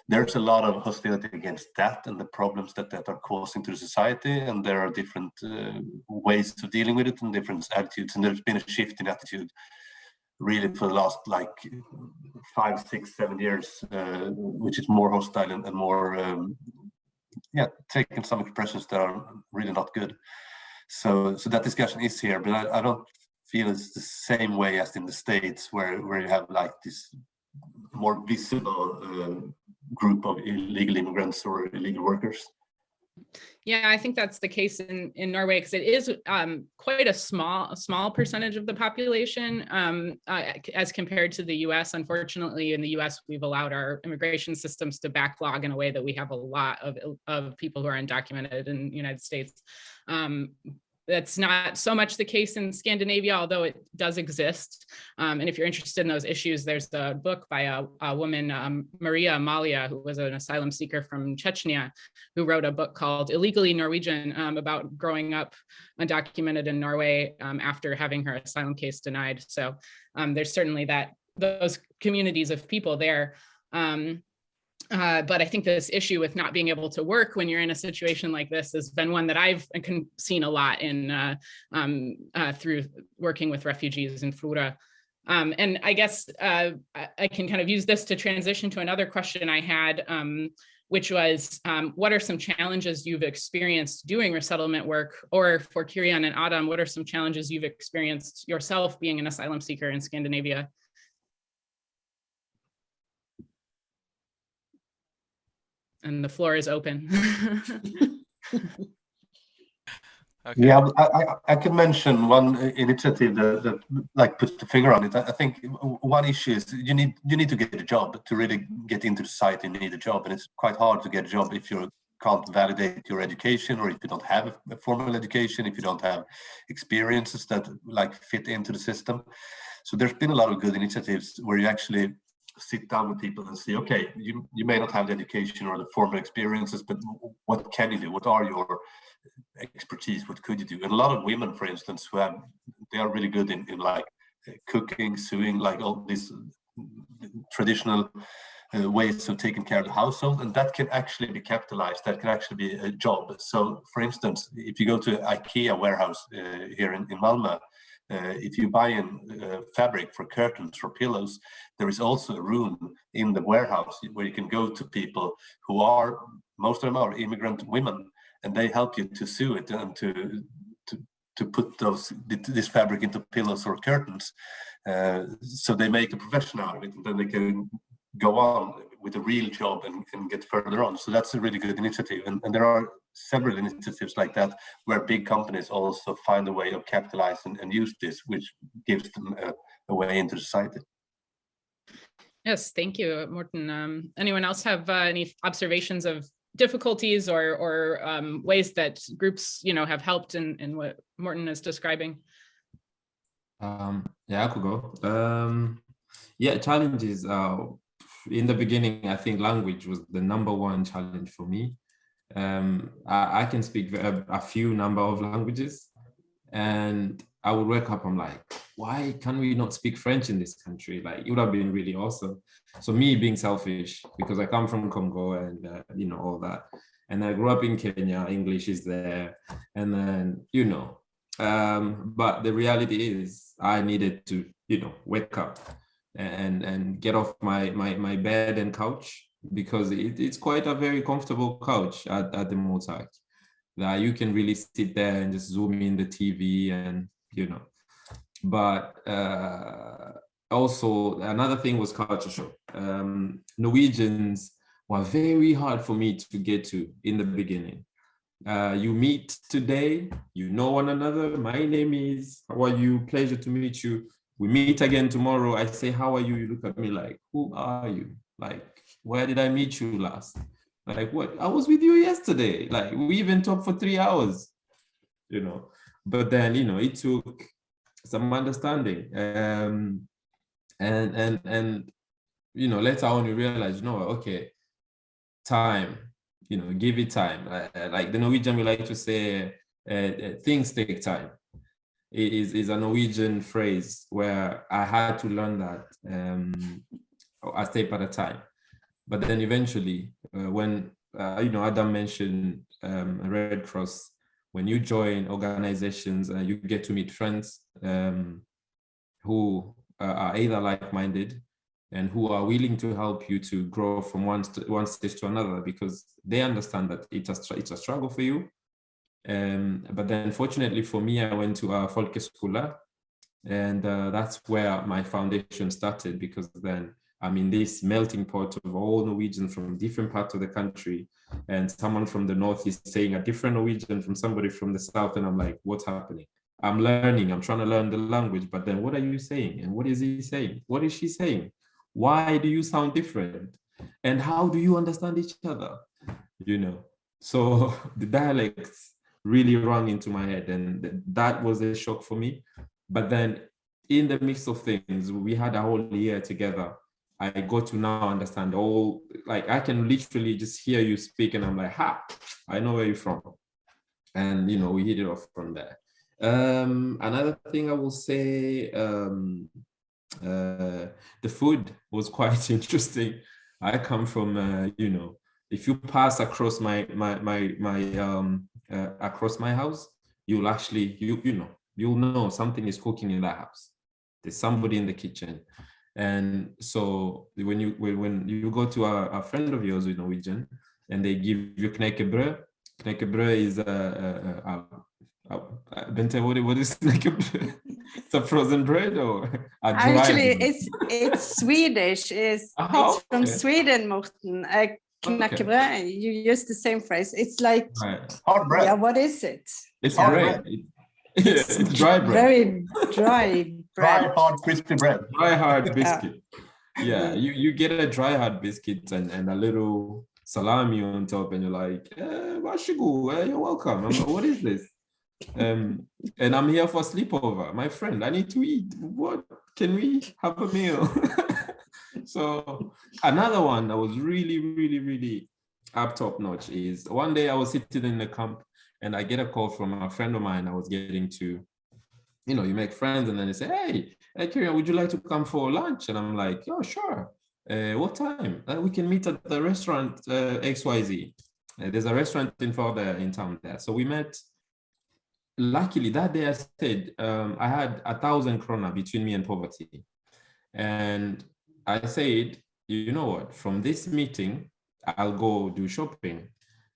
there's a lot of hostility against that and the problems that are causing to the society, and there are different ways of dealing with it and different attitudes, and there's been a shift in attitude really for the last 5, 6, 7 years, which is more hostile and more taking some expressions that are really not good. So that discussion is here, but I don't feel it's the same way as in the States, where you have this more visible group of illegal immigrants or illegal workers. Yeah, I think that's the case in Norway, because it is quite a small percentage of the population as compared to the US. Unfortunately, in the US, we've allowed our immigration systems to backlog in a way that we have a lot of people who are undocumented in the United States. That's not so much the case in Scandinavia, although it does exist. And if you're interested in those issues, there's a book by a woman, Maria Amalia, who was an asylum seeker from Chechnya, who wrote a book called Illegally Norwegian about growing up undocumented in Norway after having her asylum case denied. So there's certainly those communities of people there. But I think this issue with not being able to work when you're in a situation like this has been one that I've seen a lot in through working with refugees in Florø. And I guess I can kind of use this to transition to another question I had, which was, what are some challenges you've experienced doing resettlement work? Or for Kerrion and Adam, what are some challenges you've experienced yourself being an asylum seeker in Scandinavia? and the floor is open. Okay. Yeah, I can mention one initiative that like puts the finger on it. I think one issue is you need to get a job to really get into society. You need a job, and it's quite hard to get a job if you can't validate your education, or if you don't have a formal education, if you don't have experiences that like fit into the system. So there's been a lot of good initiatives where you actually sit down with people and say, okay, you may not have the education or the formal experiences, but what can you do? What are your expertise? What could you do? And a lot of women, for instance, they are really good in like cooking, sewing, like all these traditional ways of taking care of the household, and that can actually be capitalized. That can actually be a job. So, for instance, if you go to IKEA warehouse here in Malmö, if you buy in fabric for curtains, for pillows, there is also a room in the warehouse where you can go to people who are, most of them are immigrant women, and they help you to sew it and to put this fabric into pillows or curtains. So they make a profession out of it, and then they can go on with a real job and get further on. So that's a really good initiative. And there are several initiatives like that where big companies also find a way of capitalizing and use this, which gives them a way into society. Yes, thank you, Mårthen. Anyone else have any observations of difficulties or ways that groups, have helped in what Mårthen is describing? Yeah, I could go. Yeah, challenges. In the beginning, I think language was the #1 challenge for me. I can speak a few number of languages, and I would wake up, I'm like, why can we not speak French in this country? Like, it would have been really awesome. So me being selfish, because I come from Congo and, all that. And I grew up in Kenya, English is there. And then, but the reality is I needed to, wake up and get off my bed and couch, because it's quite a very comfortable couch at the Montag. That you can really sit there and just zoom in the TV and, but also another thing was culture shock. Norwegians were very hard for me to get to in the beginning. You meet today, you know one another. My name is, how are you? Pleasure to meet you. We meet again tomorrow. I say, how are you? You look at me like, who are you? Like, where did I meet you last? Like, what? I was with you yesterday. Like, we even talked for 3 hours, But then, it took some understanding. And later on you realize, okay, time, give it time. Like the Norwegian, we like to say, things take time. It is a Norwegian phrase where I had to learn that a step at a time. But then eventually, when, Adam mentioned Red Cross, when you join organizations, you get to meet friends who are either like-minded and who are willing to help you to grow from one stage to another, because they understand that it's a struggle for you. But then fortunately for me, I went to a Folkhögskola, and that's where my foundation started, because then I'm in this melting pot of all Norwegians from different parts of the country, and someone from the north is saying a different Norwegian from somebody from the south, and I'm like, what's happening? I'm learning, I'm trying to learn the language, but then what are you saying? And what is he saying? What is she saying? Why do you sound different? And how do you understand each other? So the dialects really rung into my head, and that was a shock for me. But then in the mix of things, we had a whole year together. I got to now understand all, like I can literally just hear you speak and I'm like, I know where you're from. And, we hit it off from there. Another thing I will say, the food was quite interesting. I come from, if you pass across my across my house, you'll actually, you'll know something is cooking in that house. There's somebody in the kitchen. And so when you go to a friend of yours with Norwegian and they give you knekkebrød. Knekkebrød is Bente, what is knekkebrød? It's a frozen bread or a dry Actually, bread? it's Swedish. It's from Sweden, Mårthen. knäckebröd, you use the same phrase. It's like, Right. Hard bread. yeah, what is it? It's Hard bread. It's dry bread. Very dry Dry, bread. hard, crispy bread. Dry hard biscuit. Yeah, you get a dry hard biscuit and a little salami on top, and you're like, Washigu, you're welcome. I'm like, what is this? And I'm here for sleepover. My friend, I need to eat. What? Can we have a meal? So another one that was really, really, really up top notch is one day I was sitting in the camp and I get a call from a friend of mine. I was getting to, you know, you make friends and then they say, hey, Kerrion, would you like to come for lunch? And I'm like, oh, sure. What time? We can meet at the restaurant XYZ. There's a restaurant in Florø in town there. So we met. Luckily, that day I said, I had 1,000 krona between me and poverty. And I said, you know what, from this meeting, I'll go do shopping.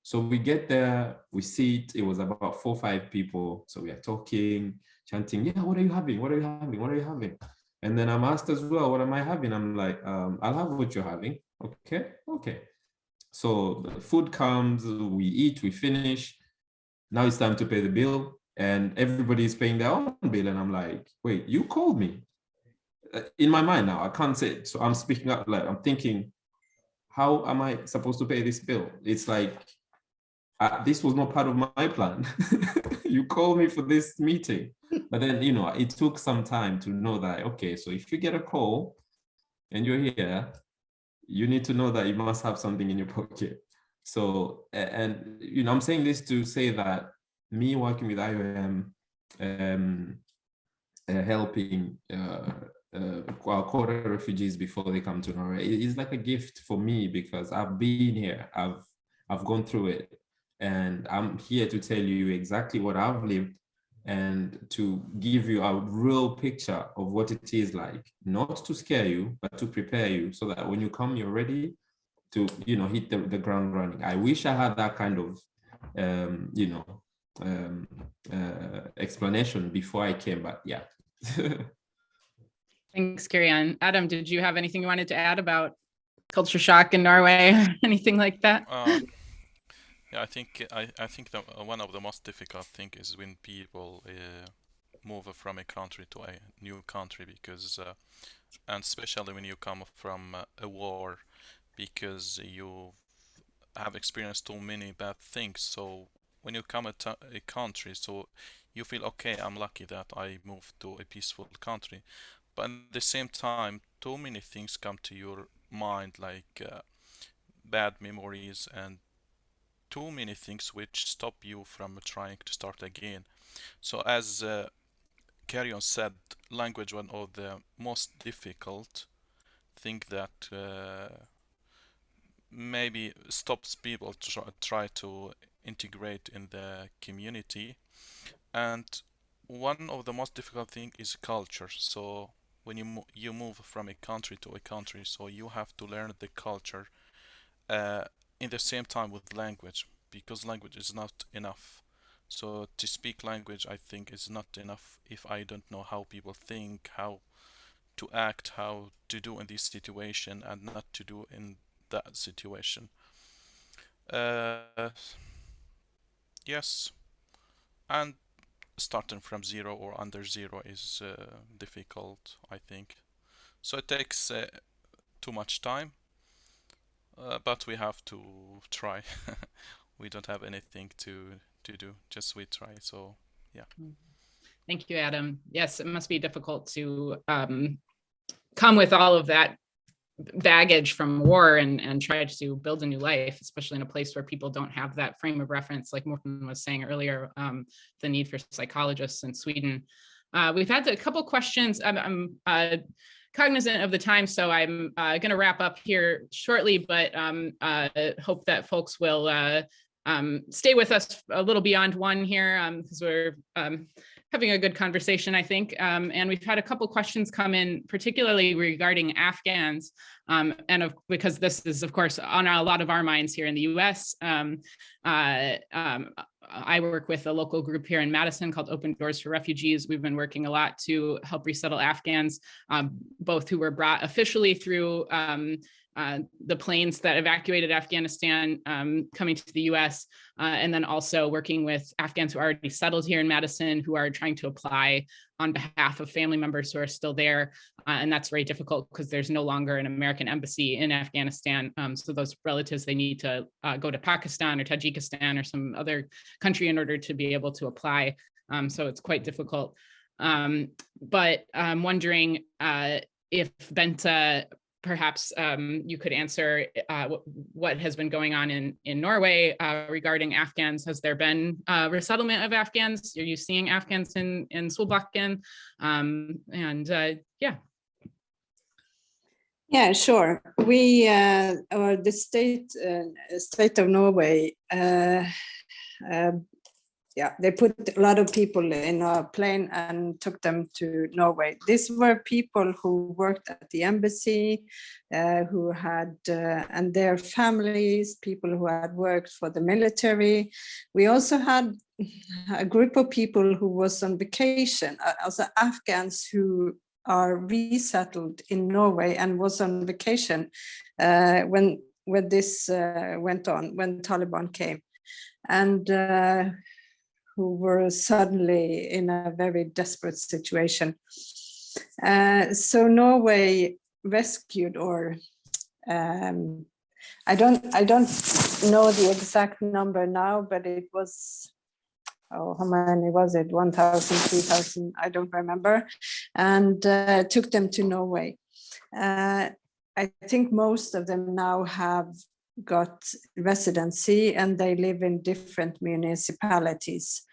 So we get there, we sit, it was about 4 or 5 people. So we are talking, chanting, yeah, what are you having? What are you having? What are you having? And then I'm asked as well, what am I having? I'm like, I'll have what you're having. Okay. So the food comes, we eat, we finish. Now it's time to pay the bill. And everybody's paying their own bill. And I'm like, wait, you called me. In my mind now, I can't say it. So I'm speaking out loud. I'm thinking, how am I supposed to pay this bill? It's like, this was not part of my plan. You called me for this meeting. But then, you know, it took some time to know that, okay, so if you get a call and you're here, you need to know that you must have something in your pocket. So, and, you know, I'm saying this to say that me working with IOM, helping quarter refugees before they come to Norway, is like a gift for me because I've been here, I've gone through it, and I'm here to tell you exactly what I've lived and to give you a real picture of what it is like, not to scare you, but to prepare you so that when you come, you're ready to, you know, hit the ground running. I wish I had that kind of, you know, explanation before I came, but yeah. Thanks, Kerrion. Adam, did you have anything you wanted to add about culture shock in Norway or anything like that? Yeah, I think that one of the most difficult thing is when people move from a country to a new country, because and especially when you come from a war, because you have experienced too many bad things. So when you come to a country, so you feel, okay, I'm lucky that I moved to a peaceful country. But at the same time, too many things come to your mind, like bad memories and too many things which stop you from trying to start again. So as Kerrion said, language one of the most difficult thing that maybe stops people to try to integrate in the community. And one of the most difficult thing is culture. So when you move from a country to a country, so you have to learn the culture in the same time with language, because language is not enough. So to speak language, I think, is not enough if I don't know how people think, how to act, how to do in this situation and not to do in that situation. Yes, and starting from zero or under zero is difficult, I think. So it takes too much time, but we have to try. We don't have anything to do, just we try. So yeah. Thank you, Adam. Yes, it must be difficult to come with all of that baggage from war and try to build a new life, especially in a place where people don't have that frame of reference, like Mårthen was saying earlier, the need for psychologists in Sweden. We've had a couple questions. I'm cognizant of the time, so I'm going to wrap up here shortly, but hope that folks will stay with us a little beyond one here, because we're having a good conversation, I think. And we've had a couple questions come in, particularly regarding Afghans, because this is, of course, on a lot of our minds here in the US. I work with a local group here in Madison called Open Doors for Refugees. We've been working a lot to help resettle Afghans, both who were brought officially through the planes that evacuated Afghanistan coming to the US, and then also working with Afghans who are already settled here in Madison who are trying to apply on behalf of family members who are still there. And that's very difficult because there's no longer an American embassy in Afghanistan. So those relatives, they need to go to Pakistan or Tajikistan or some other country in order to be able to apply. So it's quite difficult. But I'm wondering if Bente, perhaps you could answer what has been going on in Norway regarding Afghans. Has there been resettlement of Afghans? Are you seeing Afghans in Solbakken? Yeah. Yeah, sure. We, or the state of Norway, yeah, they put a lot of people in a plane and took them to Norway. These were people who worked at the embassy, who had, and their families, people who had worked for the military. We also had a group of people who was on vacation, also Afghans who are resettled in Norway and was on vacation when this went on, when Taliban came. And who were suddenly in a very desperate situation. So Norway rescued, or I don't know the exact number now, but it was, oh, how many was it? 1,000, 3,000, I don't remember, and took them to Norway. I think most of them now have got residency and they live in different municipalities.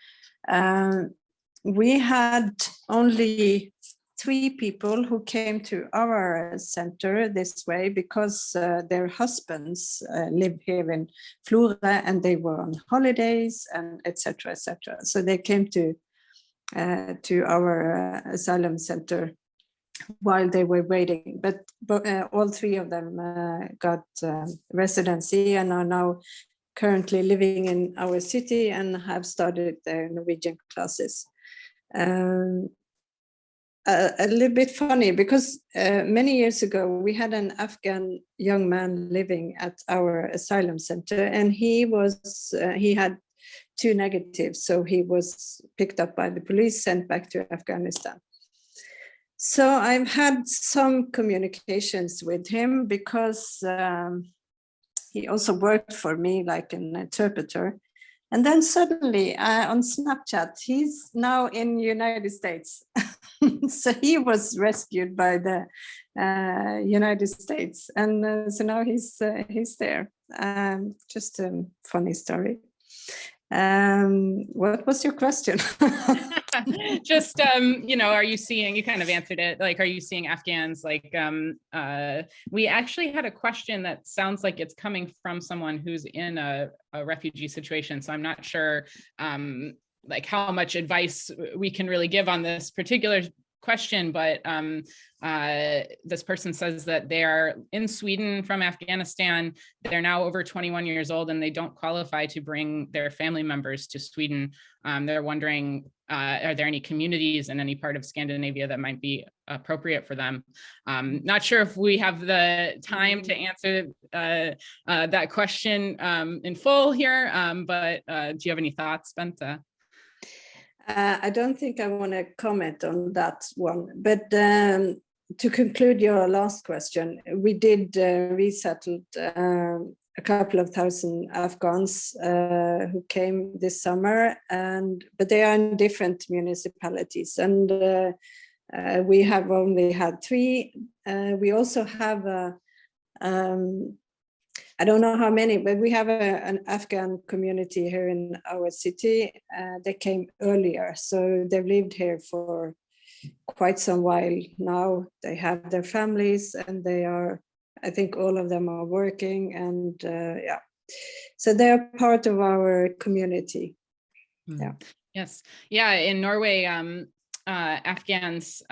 We had only 3 people who came to our center this way because their husbands live here in Florø and they were on holidays and etc. etc. So they came to our asylum center while they were waiting, but all 3 of them got residency and are now currently living in our city and have started their Norwegian classes. A little bit funny because many years ago we had an Afghan young man living at our asylum center, and he had 2 negatives, so he was picked up by the police, sent back to Afghanistan. So I've had some communications with him because he also worked for me like an interpreter. And then suddenly on Snapchat, he's now in the United States. So he was rescued by the United States. And so now he's there. Just a funny story. What was your question? Just, are you seeing, you kind of answered it, like, are you seeing Afghans, like, we actually had a question that sounds like it's coming from someone who's in a refugee situation. So I'm not sure, like, how much advice we can really give on this particular question, but this person says that they are in Sweden from Afghanistan. They're now over 21 years old and they don't qualify to bring their family members to Sweden. They're wondering, are there any communities in any part of Scandinavia that might be appropriate for them? Not sure if we have the time to answer that question in full here, but do you have any thoughts, Bente? I don't think I want to comment on that one, but to conclude your last question, we did resettle a couple of thousand Afghans who came this summer, but they are in different municipalities, and we have only had 3. We also have I don't know how many, but we have an Afghan community here in our city. They came earlier, so they've lived here for quite some while now. They have their families and they are, I think all of them are working, and yeah. So they're part of our community. Yeah. Yes. Yeah, in Norway, Afghans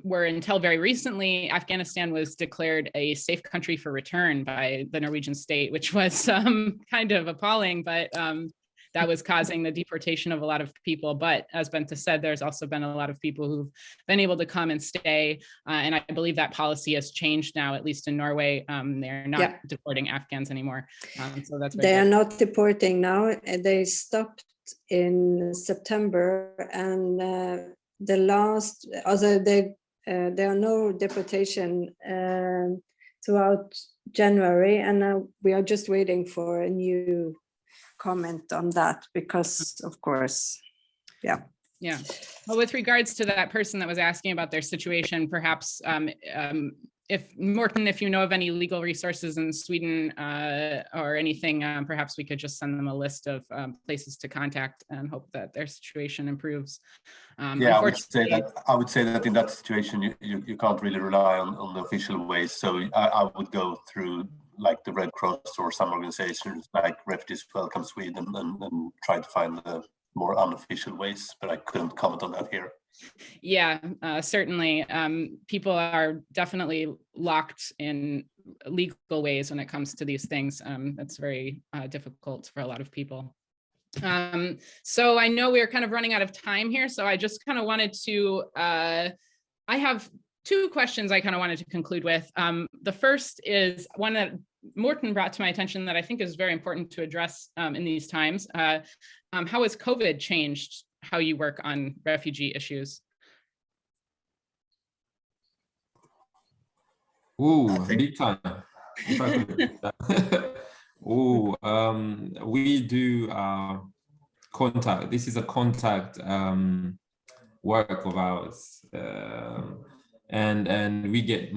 were, until very recently, Afghanistan was declared a safe country for return by the Norwegian state, which was kind of appalling, but that was causing the deportation of a lot of people. But as Bente said, there's also been a lot of people who've been able to come and stay. And I believe that policy has changed now, at least in Norway. They're not deporting Afghans anymore. So that's very They are good. not deporting now. They stopped in September, and the last, also there are no deportation throughout January, and we are just waiting for a new comment on that because, of course, yeah. Well, with regards to that person that was asking about their situation, perhaps if Mårthen, if you know of any legal resources in Sweden or anything, perhaps we could just send them a list of places to contact and hope that their situation improves. Yeah, I would say that in that situation, you can't really rely on the official ways. So I would go through like the Red Cross or some organizations like Refugees Welcome Sweden and try to find the more unofficial ways, but I couldn't comment on that here. Yeah, certainly. People are definitely locked in legal ways when it comes to these things. That's very difficult for a lot of people. So I know we're kind of running out of time here, so I just kind of wanted to, I have two questions I kind of wanted to conclude with. The first is one that Mårthen brought to my attention that I think is very important to address in these times. How has COVID changed how you work on refugee issues? Ooh, big time. We do contact. This is a contact work of ours, and we get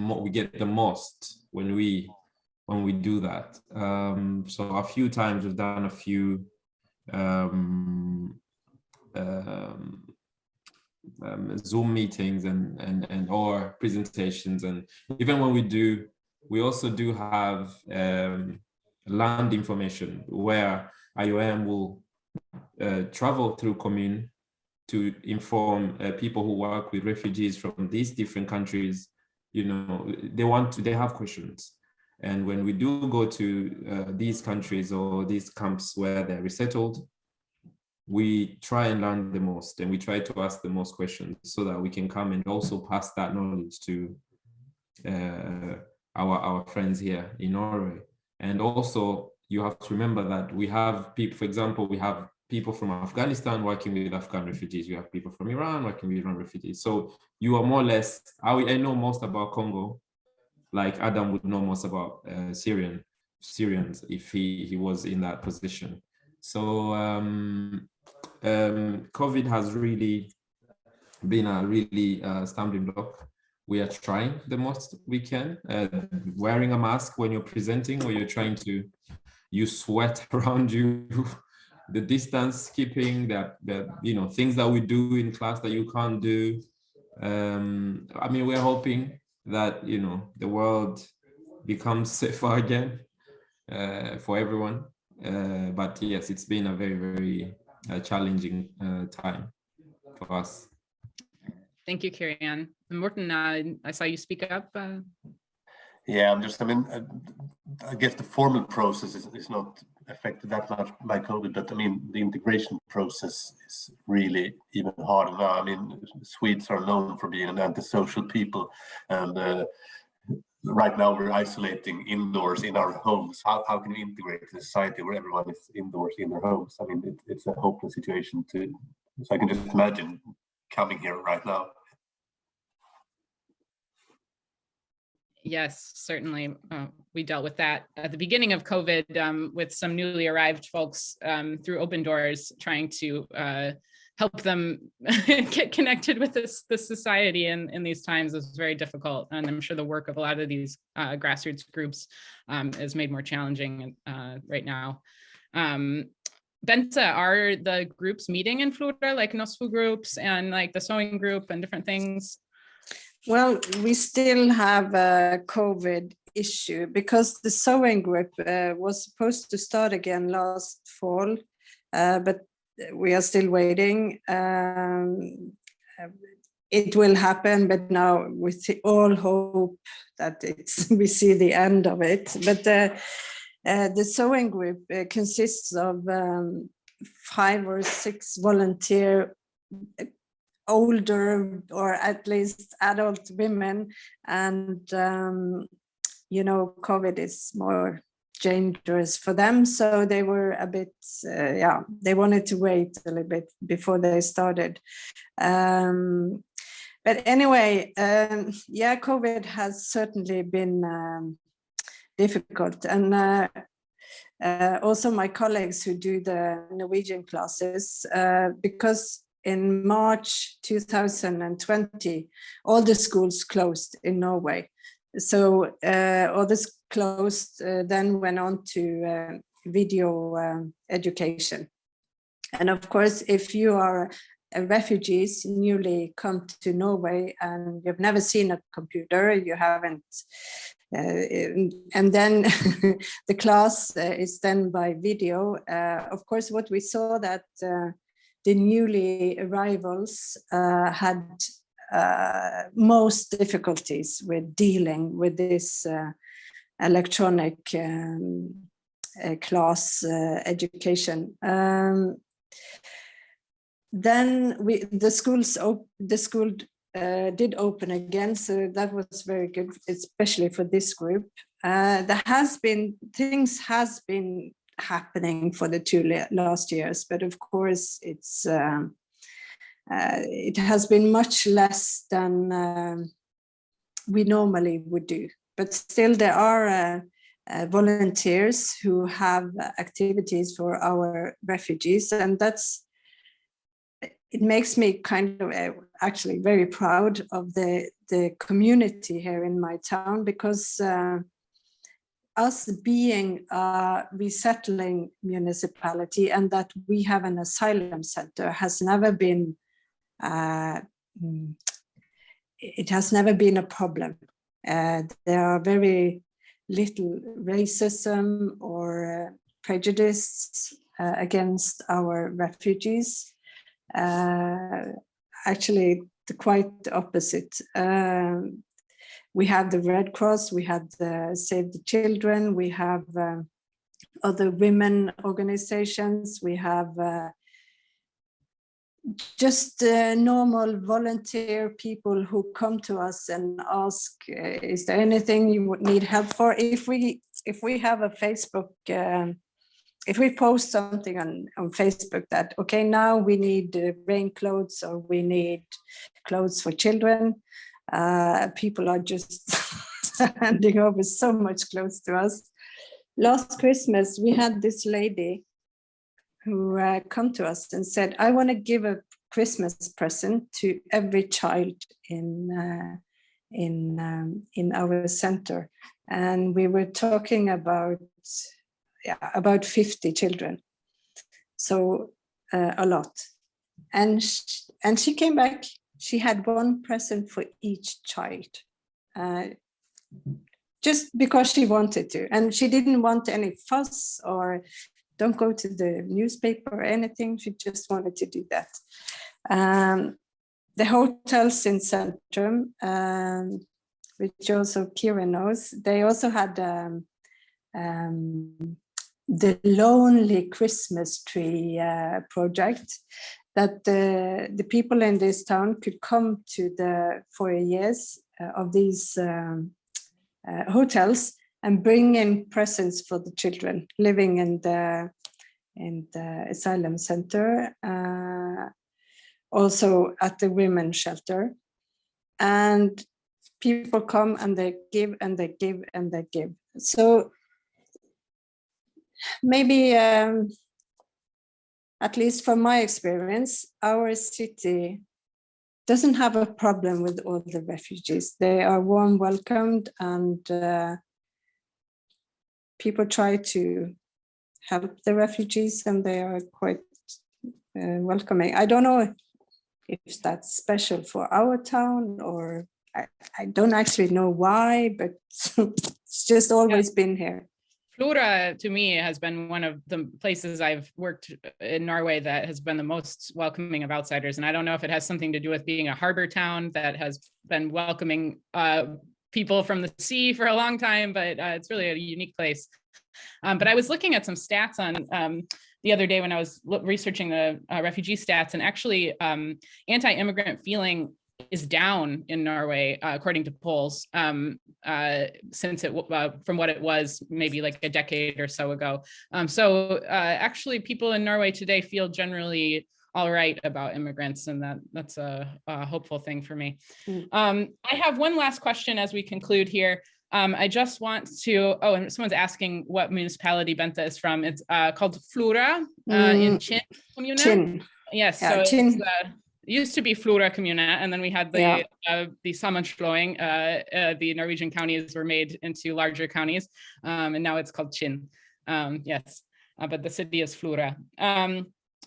the most when we do that. So a few times we've done a few Zoom meetings and or presentations, and even when we also do have land information where IOM will travel through commune to inform people who work with refugees from these different countries. You know, they have questions, and when we do go to these countries or these camps where they're resettled, we try and learn the most, and we try to ask the most questions so that we can come and also pass that knowledge to our friends here in Norway. And also, you have to remember that we have people, for example, we have people from Afghanistan working with Afghan refugees. We have people from Iran working with Iran refugees. So you are more or less, I know most about Congo, like Adam would know most about Syrians if he was in that position. So COVID has really been a really stumbling block. We are trying the most we can, wearing a mask when you're presenting or you're trying to, you sweat around you, the distance keeping, the things that we do in class that you can't do. I mean, we're hoping that, the world becomes safer again for everyone. But yes, it's been a very, very challenging time for us. Thank you, Kerrion. Mårthen, I saw you speak up. Yeah, I guess the formal process is not affected that much by COVID, but the integration process is really even harder now. Swedes are known for being an antisocial people, and right now we're isolating indoors in our homes. How can we integrate in a society where everyone is indoors in their homes? It's a hopeless situation so I can just imagine coming here right now. Yes, certainly. We dealt with that at the beginning of COVID with some newly arrived folks through Open Doors, trying to help them get connected with this society in these times is very difficult. And I'm sure the work of a lot of these grassroots groups is made more challenging right now. Bente, are the groups meeting in Florø, like NOSFU groups and like the sewing group and different things? Well, we still have a COVID issue because the sewing group was supposed to start again last fall, but we are still waiting. It will happen, but now we all hope that we see the end of it. But the sewing group consists of 5 or 6 volunteer older or at least adult women, and you know, COVID is more dangerous for them, so they were a bit they wanted to wait a little bit before they started. But anyway, COVID has certainly been difficult, and also my colleagues who do the Norwegian classes, because in March 2020, all the schools closed in Norway. So all the closed then went on to video education. And of course, if you are refugees newly come to Norway and you've never seen a computer, you haven't, and then the class is done by video. Of course, what we saw that the newly arrivals had most difficulties with dealing with this electronic class education. Then the school did open again, so that was very good, especially for this group. Things has been happening for the 2 last years, but of course it has been much less than we normally would do. But still, there are volunteers who have activities for our refugees, and it makes me kind of actually very proud of the community here in my town, because us being a resettling municipality and that we have an asylum center has never been it has never been a problem. There are very little racism or prejudice against our refugees. Actually, quite the opposite. We have the Red Cross, we have the Save the Children, we have other women organizations, we have just normal volunteer people who come to us and ask, is there anything you would need help for? If we have a Facebook, if we post something on Facebook that, okay, now we need rain clothes or we need clothes for children, people are just handing over so much clothes to us. Last Christmas, we had this lady who come to us and said, I want to give a Christmas present to every child in our center. And we were talking about 50 children. So a lot. And she came back, she had one present for each child, just because she wanted to. And she didn't want any fuss or don't go to the newspaper or anything. She just wanted to do that. The hotels in Centrum, which also Kerrion knows, they also had the Lonely Christmas Tree project, that the people in this town could come to the foyers of these hotels and bring in presents for the children living in the asylum center, also at the women's shelter. And people come and they give and they give and they give. So maybe, at least from my experience, our city doesn't have a problem with all the refugees. They are warm welcomed, and people try to help the refugees, and they are quite welcoming. I don't know if that's special for our town, or I don't actually know why, but it's just always been here. Florø, to me, has been one of the places I've worked in Norway that has been the most welcoming of outsiders. And I don't know if it has something to do with being a harbor town that has been welcoming people from the sea for a long time, but it's really a unique place. But I was looking at some stats on the other day when I was researching the refugee stats, and actually anti-immigrant feeling is down in Norway, according to polls, since it from what it was maybe like a decade or so ago. So actually, people in Norway today feel generally all right about immigrants, and that's a hopeful thing for me. I have one last question as we conclude here. I just want to, and someone's asking what municipality Bente is from. It's called Florø in Kinn Kommune. Kinn. Yes, Yeah, so Kinn. it used to be Florø Kommune, and then we had the sammenslåing. The Norwegian counties were made into larger counties, and now it's called Kinn. Yes, but the city is Florø.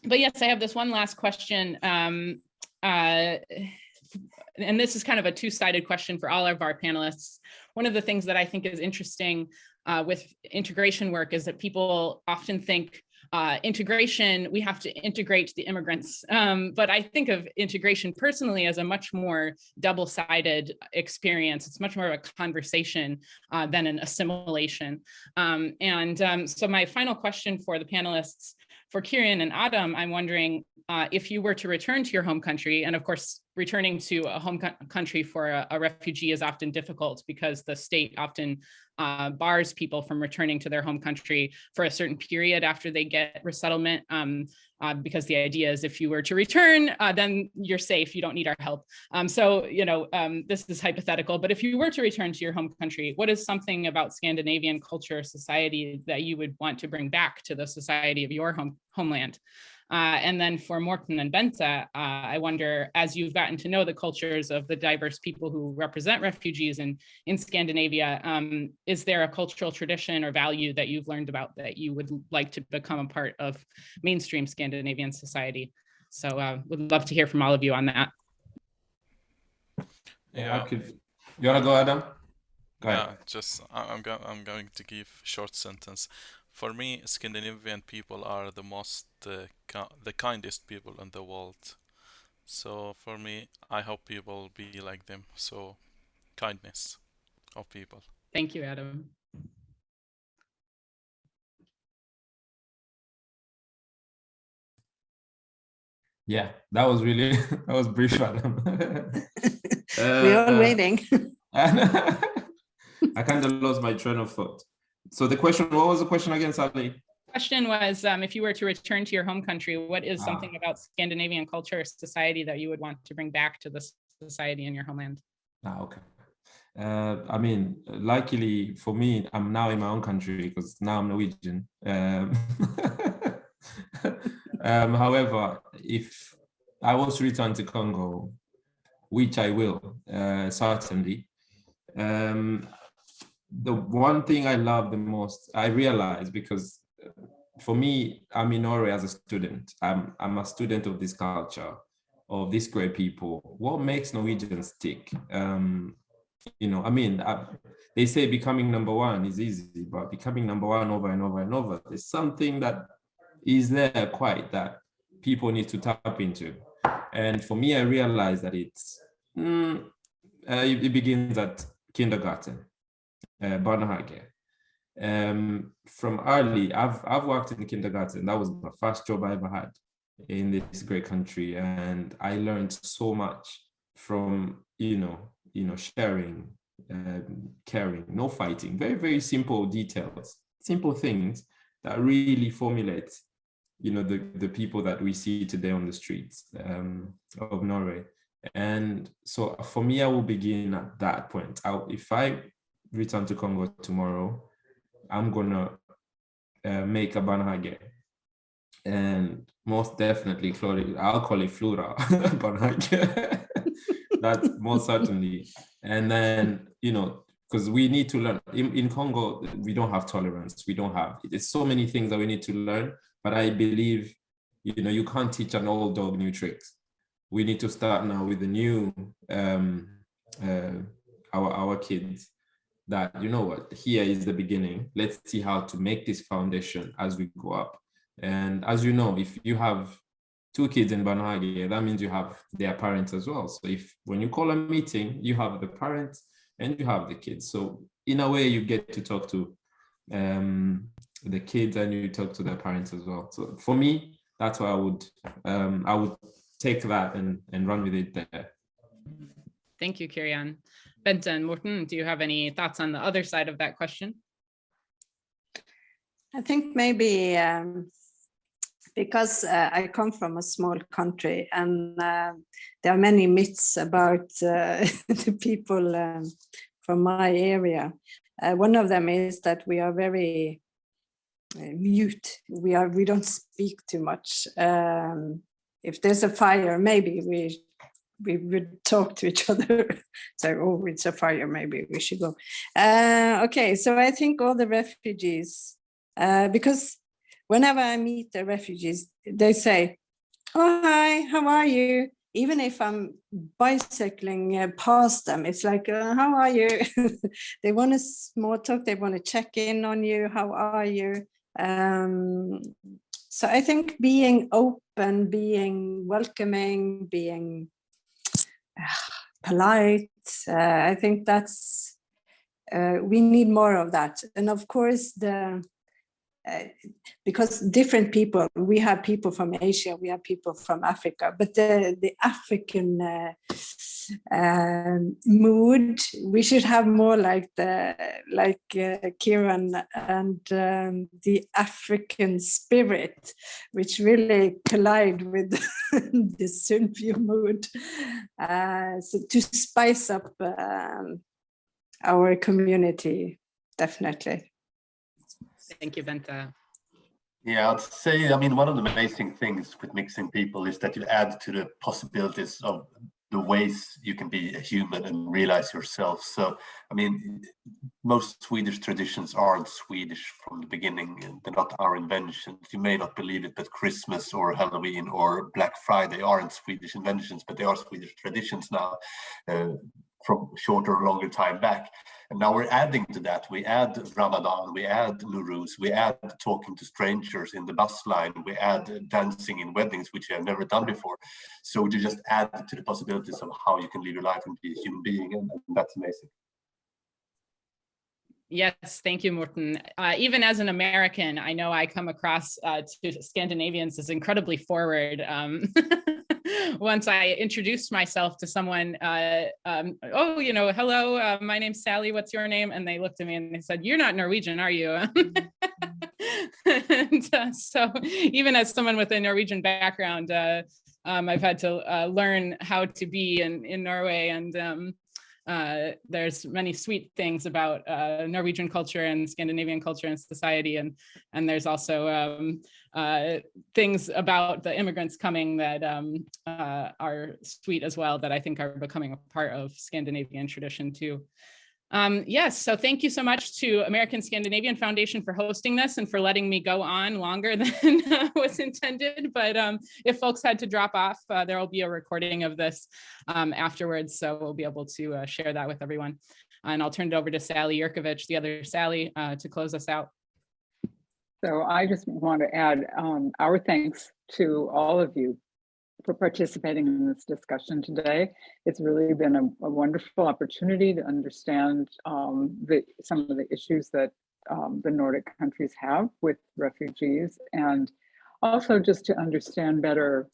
But yes, I have this one last question. And this is kind of a two-sided question for all of our panelists. One of the things that I think is interesting with integration work is that people often think integration, we have to integrate the immigrants. But I think of integration personally as a much more double-sided experience. It's much more of a conversation than an assimilation. So my final question for the panelists, for Kerrion and Adam, I'm wondering if you were to return to your home country, and of course, returning to a home country for a refugee is often difficult because the state often bars people from returning to their home country for a certain period after they get resettlement, because the idea is if you were to return, then you're safe, you don't need our help. So, this is hypothetical, but if you were to return to your home country, what is something about Scandinavian culture or society that you would want to bring back to the society of your homeland? And then for Mårthen and Bente, I wonder, as you've gotten to know the cultures of the diverse people who represent refugees in Scandinavia, is there a cultural tradition or value that you've learned about that you would like to become a part of mainstream Scandinavian society? So would love to hear from all of you on that. Yeah. You want to go, Adam? Go ahead. I'm going to give a short sentence. For me, Scandinavian people are the most, the kindest people in the world. So for me, I hope people be like them. So kindness of people. Thank you, Adam. Yeah, that was really, that was brief, Adam. We're all waiting. I kind of lost my train of thought. So the question, what was the question again, Sallie? Question was, if you were to return to your home country, what is something about Scandinavian culture or society that you would want to bring back to the society in your homeland? Okay. I mean, luckily for me, I'm now in my own country because now I'm Norwegian. However, if I was to return to Congo, which I will, certainly, the one thing I love the most, I realized, because for me, I'm in Norway as a student. I'm a student of this culture, of these great people. What makes Norwegians tick? They say becoming number one is easy, but becoming number one over and over and over is something that is there quite that people need to tap into. And for me, I realized that it begins at kindergarten. Barnehage. From early, I've worked in kindergarten. That was my first job I ever had in this great country, and I learned so much from sharing, caring, no fighting. Very, very simple details, simple things that really formulate, the people that we see today on the streets of Norway. And so for me, I will begin at that point. If I return to Congo tomorrow, I'm gonna make a barnehage, and most definitely I'll call it Florø barnehage. That's most certainly. And then because we need to learn in Congo, we don't have tolerance. There's so many things that we need to learn. But I believe you can't teach an old dog new tricks. We need to start now with the new our kids. That here is the beginning. Let's see how to make this foundation as we go up. And as you know, if you have 2 kids in barnehage, that means you have their parents as well. So when you call a meeting, you have the parents and you have the kids. So in a way, you get to talk to the kids, and you talk to their parents as well. So for me, that's what I would take that and run with it there. Thank you, Kerrion. Bente and Mårthen, do you have any thoughts on the other side of that question? I think maybe because I come from a small country, and there are many myths about the people from my area. One of them is that we are very mute. We don't speak too much. If there's a fire, maybe we would talk to each other. So, oh, it's a fire, maybe we should go. Okay, so I think all the refugees, because whenever I meet the refugees, they say, "Oh, hi, how are you?" Even if I'm bicycling past them, it's like, "How are you?" They want to small talk, they want to check in on you, how are you? So I think being open, being welcoming, being polite, I think that's, we need more of that. And of course, because different people, we have people from Asia, we have people from Africa, but the African mood, we should have more like Kerrion, and the African spirit, which really collide with the Sundview mood, so to spice up our community, definitely. Thank you, Bente. Yeah, I'd say, I mean, one of the amazing things with mixing people is that you add to the possibilities of the ways you can be a human and realize yourself. So, I mean, most Swedish traditions aren't Swedish from the beginning, and they're not our inventions. You may not believe it, but Christmas or Halloween or Black Friday aren't Swedish inventions, but they are Swedish traditions now. From shorter or longer time back. And now we're adding to that. We add Ramadan, we add Nowruz, we add talking to strangers in the bus line, we add dancing in weddings, which we have never done before. So you just add to the possibilities of how you can live your life and be a human being, and that's amazing. Yes, thank you, Mårthen. Even as an American, I know I come across to Scandinavians as incredibly forward. Once I introduced myself to someone, "Oh, you know, hello, my name's Sallie, what's your name?" And they looked at me and they said, "You're not Norwegian, are you?" And so even as someone with a Norwegian background, I've had to learn how to be in Norway, and there's many sweet things about Norwegian culture and Scandinavian culture and society, and there's also things about the immigrants coming that are sweet as well, that I think are becoming a part of Scandinavian tradition too. Yes, so thank you so much to American Scandinavian Foundation for hosting this and for letting me go on longer than was intended. But if folks had to drop off, there will be a recording of this afterwards, so we'll be able to share that with everyone. And I'll turn it over to Sallie Jurkovic, the other Sallie, to close us out. So I just want to add our thanks to all of you for participating in this discussion today. It's really been a wonderful opportunity to understand some of the issues that the Nordic countries have with refugees, and also just to understand better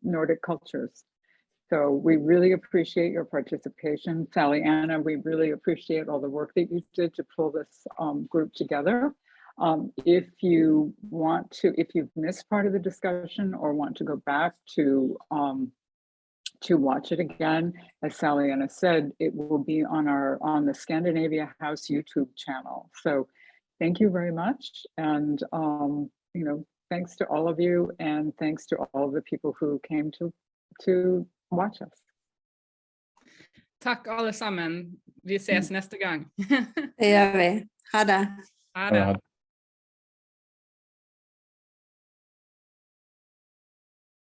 Nordic cultures. So we really appreciate your participation. Sallie Anna, we really appreciate all the work that you did to pull this group together. If you want to, if you've missed part of the discussion or want to go back to watch it again, as Sallie Anna said, it will be on the Scandinavia House YouTube channel. So thank you very much. And, you know, thanks to all of you, and thanks to all of the people who came to watch us. Tack allesammans. Vi ses nästa gång. Det gör vi. Ha det. Ha det.